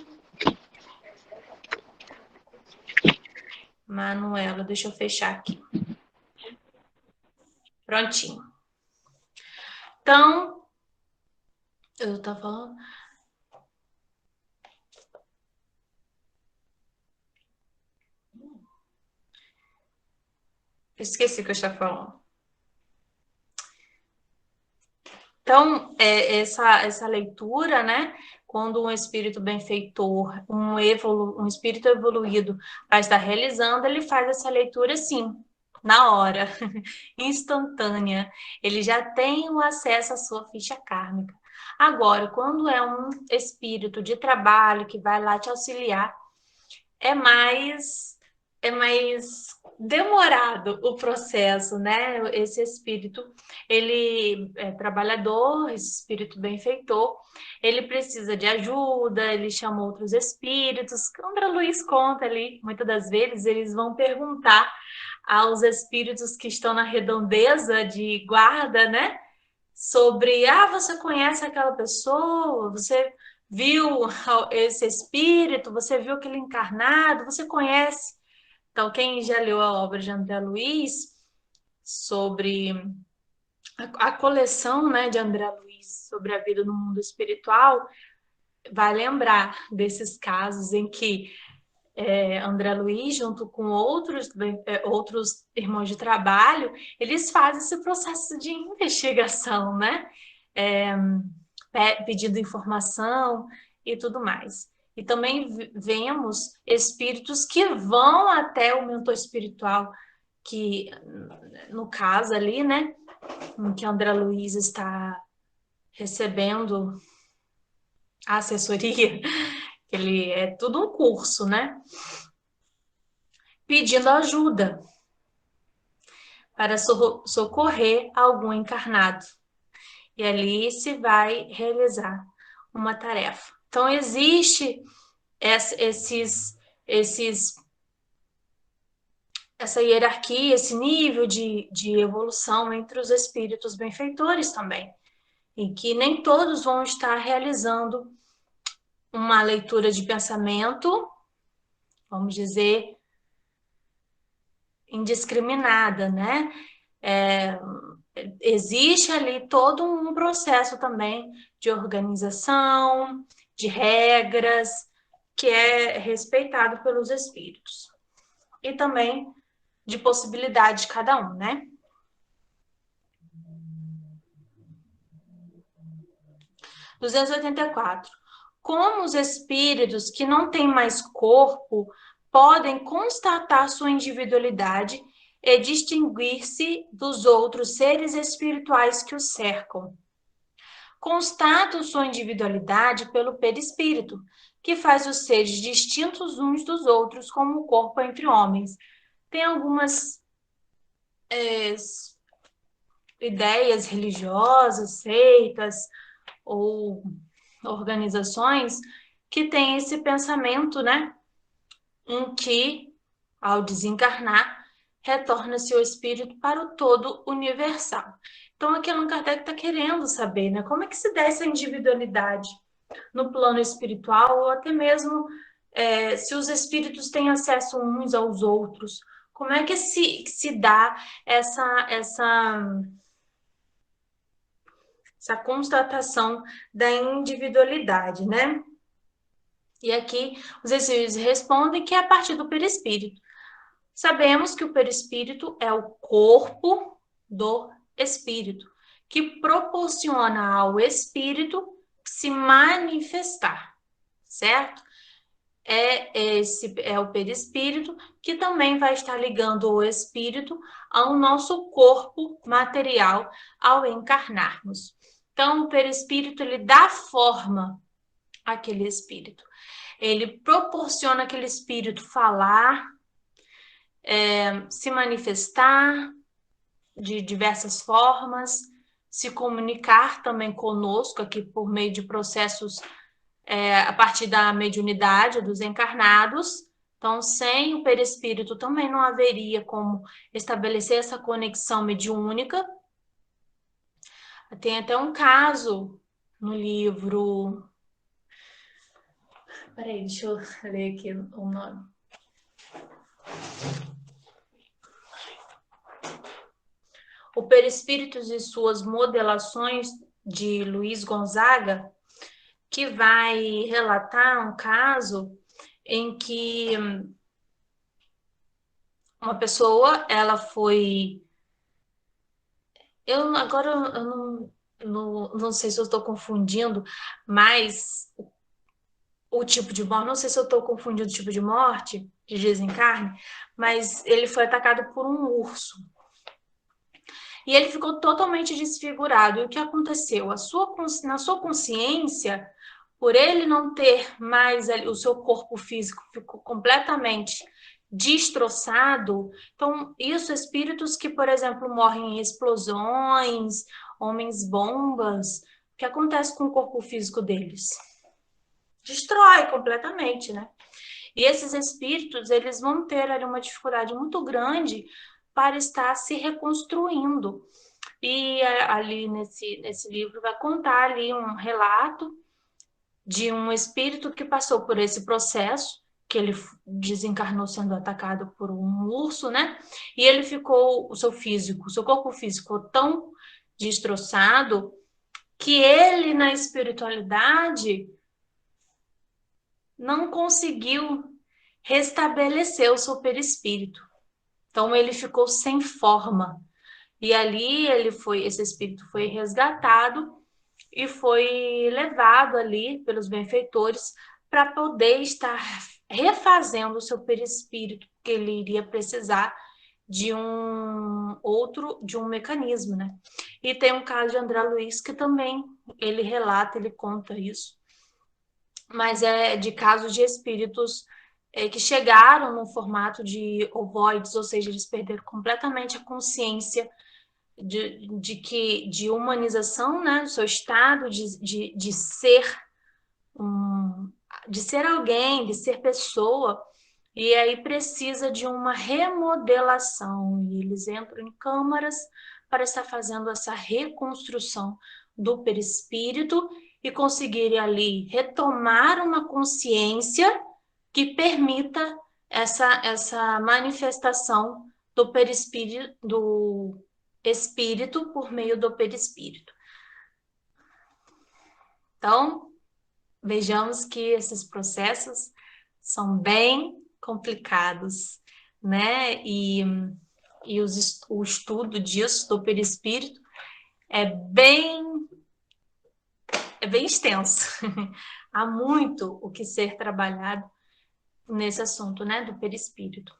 Manuela, deixa eu fechar aqui. Prontinho. Então, eu estava falando. Esqueci o que eu estava falando. Então, essa leitura, né? Quando um espírito benfeitor, um espírito evoluído vai estar realizando, ele faz essa leitura sim, na hora, instantânea. Ele já tem o acesso à sua ficha kármica. Agora, quando é um espírito de trabalho que vai lá te auxiliar, é mais demorado o processo, né? Esse espírito, ele é trabalhador, esse espírito benfeitor, ele precisa de ajuda, ele chama outros espíritos. André Luiz conta ali, muitas das vezes eles vão perguntar aos espíritos que estão na redondeza de guarda, né? Sobre, você conhece aquela pessoa, você viu esse espírito, você viu aquele encarnado, você conhece. Então, quem já leu a obra de André Luiz sobre a coleção, né, de André Luiz sobre a vida no mundo espiritual, vai lembrar desses casos em que André Luiz, junto com outros irmãos de trabalho, eles fazem esse processo de investigação, né? Pedindo informação e tudo mais. E também vemos espíritos que vão até o mentor espiritual, que no caso ali, né, em que André Luiz está recebendo a assessoria, ele é tudo um curso, né? Pedindo ajuda para socorrer algum encarnado. E ali se vai realizar uma tarefa. Então, existe essa hierarquia, esse nível de evolução entre os espíritos benfeitores também, em que nem todos vão estar realizando uma leitura de pensamento, vamos dizer, indiscriminada, né? Existe ali todo um processo também de organização, de regras, que é respeitado pelos espíritos. E também de possibilidade de cada um, né? (284) como os espíritos que não têm mais corpo podem constatar sua individualidade e distinguir-se dos outros seres espirituais que os cercam. Constatam sua individualidade pelo perispírito, que faz os seres distintos uns dos outros, como o corpo entre homens. Tem algumas ideias religiosas, seitas ou organizações que têm esse pensamento, né, em que, ao desencarnar, retorna-se o espírito para o todo universal. Então, aqui Allan Kardec está querendo saber, né, como é que se dá essa individualidade no plano espiritual, ou até mesmo se os espíritos têm acesso uns aos outros, como é que se dá essa constatação da individualidade, né? E aqui os espíritos respondem que é a partir do perispírito. Sabemos que o perispírito é o corpo do espírito, que proporciona ao espírito se manifestar, certo? É o perispírito que também vai estar ligando o espírito ao nosso corpo material ao encarnarmos. Então, o perispírito, ele dá forma àquele espírito. Ele proporciona aquele espírito falar, se manifestar de diversas formas, se comunicar também conosco aqui por meio de processos a partir da mediunidade dos encarnados. Então, sem o perispírito também não haveria como estabelecer essa conexão mediúnica. Tem até um caso no livro... Peraí, deixa eu ler aqui o nome. O Perispíritos e suas modelações, de Luiz Gonzaga, que vai relatar um caso em que uma pessoa, ela foi... Agora eu não sei se eu estou confundindo, mas o tipo de morte, não sei se eu estou confundindo o tipo de morte, de desencarne, mas ele foi atacado por um urso. E ele ficou totalmente desfigurado. E o que aconteceu? Na sua consciência, por ele não ter mais o seu corpo físico ficou completamente destroçado. Então, isso, espíritos que, por exemplo, morrem em explosões, homens-bombas, o que acontece com o corpo físico deles? Destrói completamente, né? E esses espíritos, eles vão ter ali uma dificuldade muito grande para estar se reconstruindo. E ali nesse livro vai contar ali um relato de um espírito que passou por esse processo, que ele desencarnou sendo atacado por um urso, né? E ele ficou, o seu corpo físico tão destroçado que ele, na espiritualidade, não conseguiu restabelecer o seu perispírito. Então ele ficou sem forma. E ali esse espírito foi resgatado e foi levado ali pelos benfeitores para poder estar refazendo o seu perispírito, porque ele iria precisar de um mecanismo, né? E tem um caso de André Luiz que também ele relata, ele conta isso, mas é de casos de espíritos que chegaram no formato de ovoides, ou seja, eles perderam completamente a consciência de humanização, né, do seu estado de ser de ser alguém, de ser pessoa, e aí precisa de uma remodelação, e eles entram em câmaras para estar fazendo essa reconstrução do perispírito e conseguirem ali retomar uma consciência que permita essa manifestação do perispírito, do espírito por meio do perispírito. Então, vejamos que esses processos são bem complicados, né? E o estudo disso, do perispírito, é bem extenso. há muito o que ser trabalhado nesse assunto, né, do perispírito.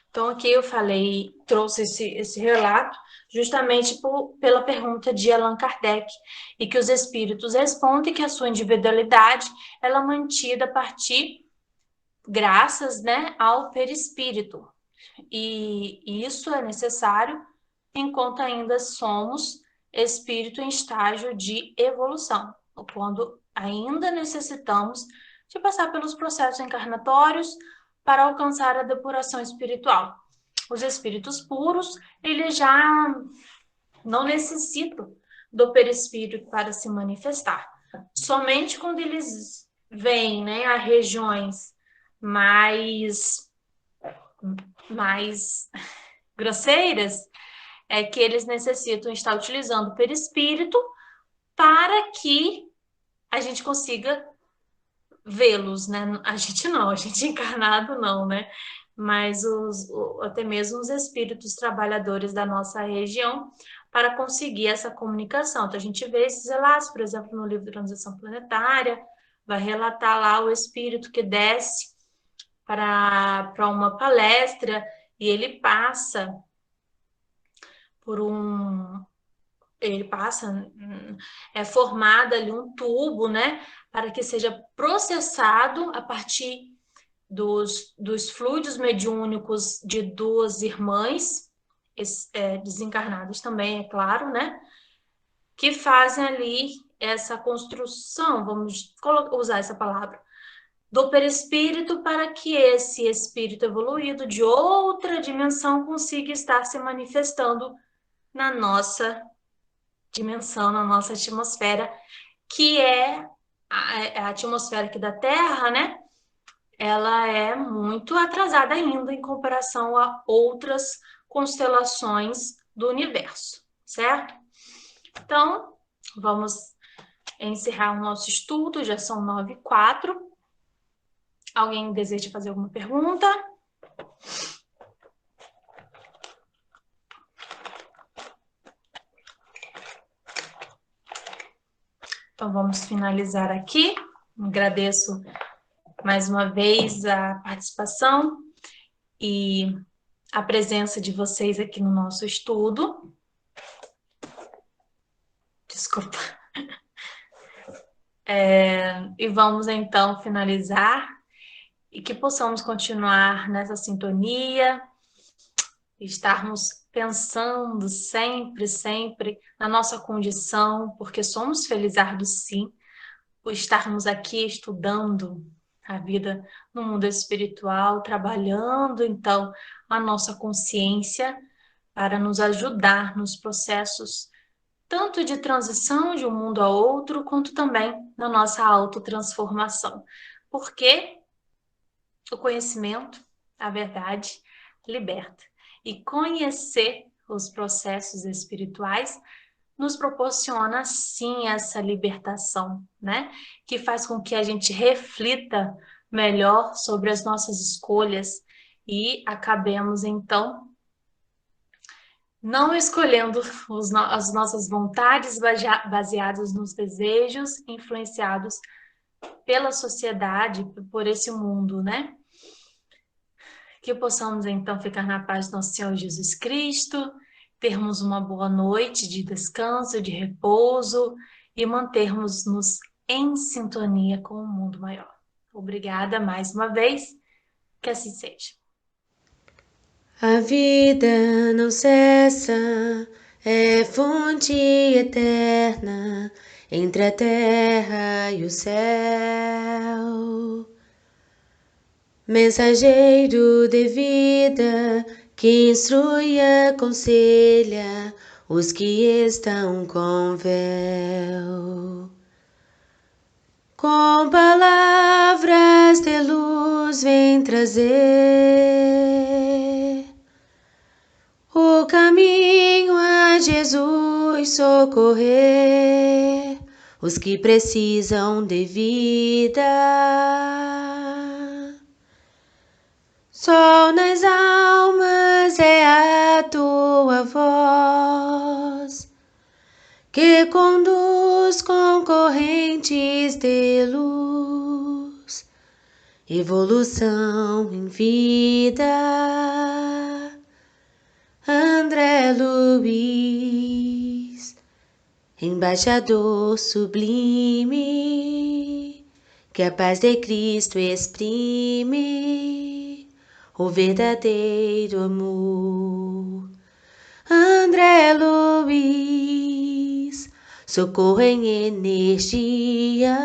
Então, aqui eu trouxe esse relato justamente pela pergunta de Allan Kardec, e que os espíritos respondem que a sua individualidade ela é mantida a partir, graças, né, ao perispírito. E isso é necessário enquanto ainda somos espírito em estágio de evolução, ou quando ainda necessitamos de passar pelos processos encarnatórios para alcançar a depuração espiritual. Os espíritos puros, eles já não necessitam do perispírito para se manifestar. Somente quando eles vêm, né, a regiões mais grosseiras, é que eles necessitam estar utilizando o perispírito para que a gente consiga vê-los, né? A gente encarnado não, né? Mas até mesmo os espíritos trabalhadores da nossa região para conseguir essa comunicação. Então, a gente vê esses relatos, por exemplo, no livro Transição Planetária, vai relatar lá o espírito que desce para uma palestra e ele passa é formado ali um tubo, né, para que seja processado a partir dos fluidos mediúnicos de duas irmãs, desencarnadas também, é claro, né, que fazem ali essa construção, vamos usar essa palavra, do perispírito para que esse espírito evoluído de outra dimensão consiga estar se manifestando na nossa dimensão, na nossa atmosfera, que é a atmosfera aqui da Terra, né? Ela é muito atrasada ainda em comparação a outras constelações do universo, certo? Então, vamos encerrar o nosso estudo, já são 9h04. Alguém deseja fazer alguma pergunta? Então, vamos finalizar aqui. Agradeço mais uma vez a participação e a presença de vocês aqui no nosso estudo. Desculpa. E vamos então finalizar e que possamos continuar nessa sintonia, estarmos pensando sempre, sempre na nossa condição, porque somos felizardos sim, por estarmos aqui estudando a vida no mundo espiritual, trabalhando então a nossa consciência para nos ajudar nos processos tanto de transição de um mundo a outro, quanto também na nossa autotransformação. Porque o conhecimento, a verdade, liberta. E conhecer os processos espirituais nos proporciona, sim, essa libertação, né? Que faz com que a gente reflita melhor sobre as nossas escolhas e acabemos, então, não escolhendo as nossas vontades baseadas nos desejos influenciados pela sociedade, por esse mundo, né? Que possamos, então, ficar na paz do nosso Senhor Jesus Cristo, termos uma boa noite de descanso, de repouso e mantermos-nos em sintonia com o mundo maior. Obrigada mais uma vez, que assim seja. A vida não cessa, é fonte eterna entre a terra e o céu. Mensageiro de vida que instrui e aconselha os que estão com véu. Com palavras de luz vem trazer o caminho a Jesus socorrer os que precisam de vida. Sol nas almas é a tua voz que conduz com correntes de luz, evolução em vida. André Luiz, embaixador sublime, que a paz de Cristo exprime o verdadeiro amor. André Luiz, socorro em energia,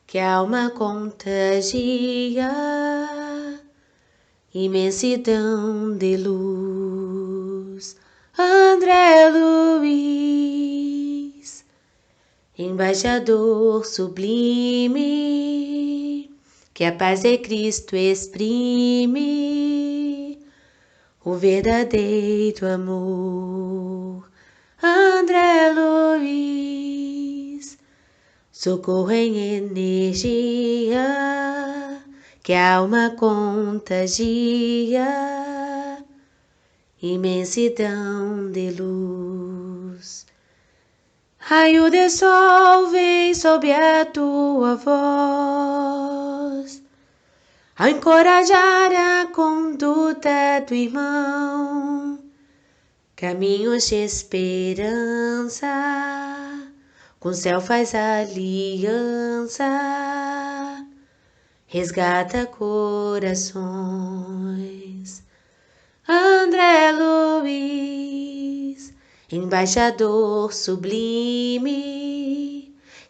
que a alma contagia, imensidão de luz. André Luiz, embaixador sublime, que a paz de Cristo exprime o verdadeiro amor. André Luiz, socorro em energia, que a alma contagia, imensidão de luz. Raio de sol vem sob a tua voz, ao encorajar a conduta do irmão, caminhos de esperança, com o céu faz aliança, resgata corações. André Luiz, embaixador sublime,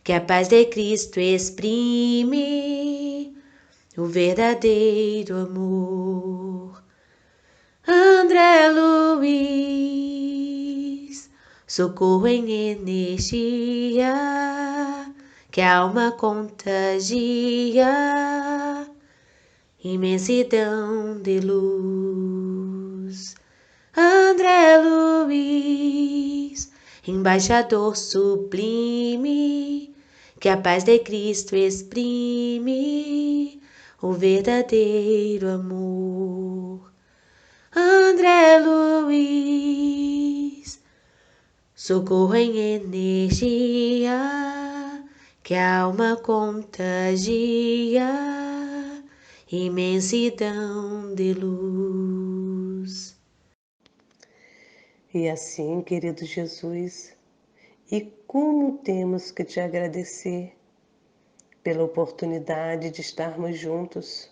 que a paz de Cristo exprime o verdadeiro amor. André Luiz, socorro em energia, que a alma contagia, imensidão de luz. André Luiz, embaixador sublime, que a paz de Cristo exprime o verdadeiro amor. André Luiz, socorro em energia, que a alma contagia, imensidão de luz. E assim, querido Jesus, e como temos que te agradecer pela oportunidade de estarmos juntos,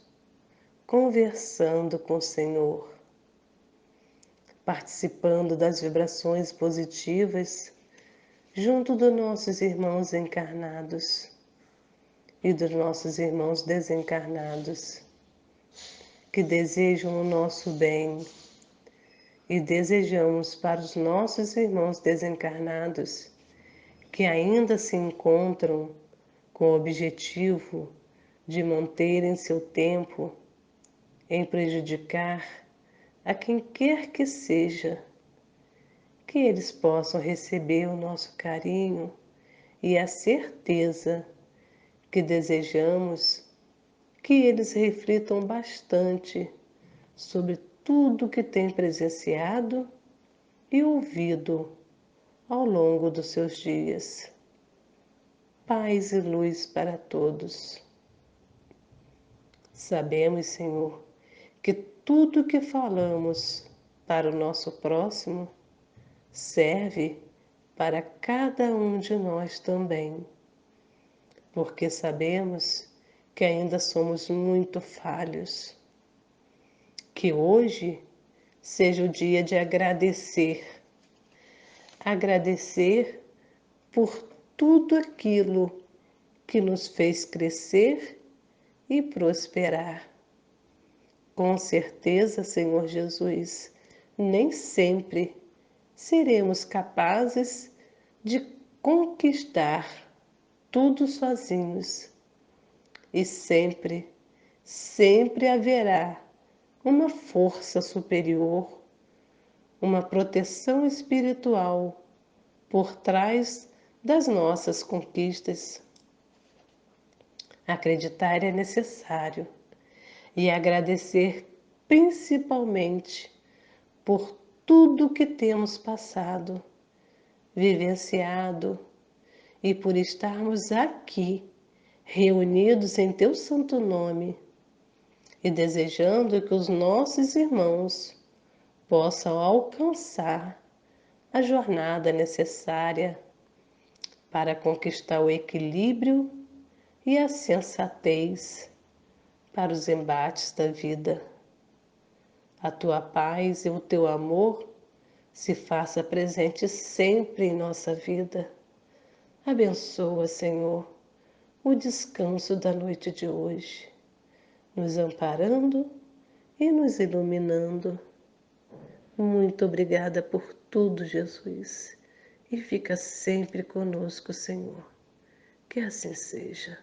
conversando com o Senhor, participando das vibrações positivas junto dos nossos irmãos encarnados e dos nossos irmãos desencarnados, que desejam o nosso bem, e desejamos para os nossos irmãos desencarnados que ainda se encontram com o objetivo de manterem seu tempo em prejudicar a quem quer que seja, que eles possam receber o nosso carinho e a certeza que desejamos que eles reflitam bastante sobre tudo que têm presenciado e ouvido ao longo dos seus dias. Paz e luz para todos. Sabemos, Senhor, que tudo que falamos para o nosso próximo serve para cada um de nós também, porque sabemos que ainda somos muito falhos. Que hoje seja o dia de agradecer por tudo aquilo que nos fez crescer e prosperar. Com certeza, Senhor Jesus, nem sempre seremos capazes de conquistar tudo sozinhos. E sempre haverá uma força superior, uma proteção espiritual por trás das nossas conquistas. Acreditar é necessário e agradecer principalmente por tudo que temos passado, vivenciado e por estarmos aqui, reunidos em Teu santo nome, e desejando que os nossos irmãos possam alcançar a jornada necessária para conquistar o equilíbrio e a sensatez para os embates da vida. A Tua paz e o Teu amor se faça presente sempre em nossa vida. Abençoa, Senhor, o descanso da noite de hoje, nos amparando e nos iluminando. Muito obrigada por tudo, Jesus, e fica sempre conosco, Senhor. Que assim seja.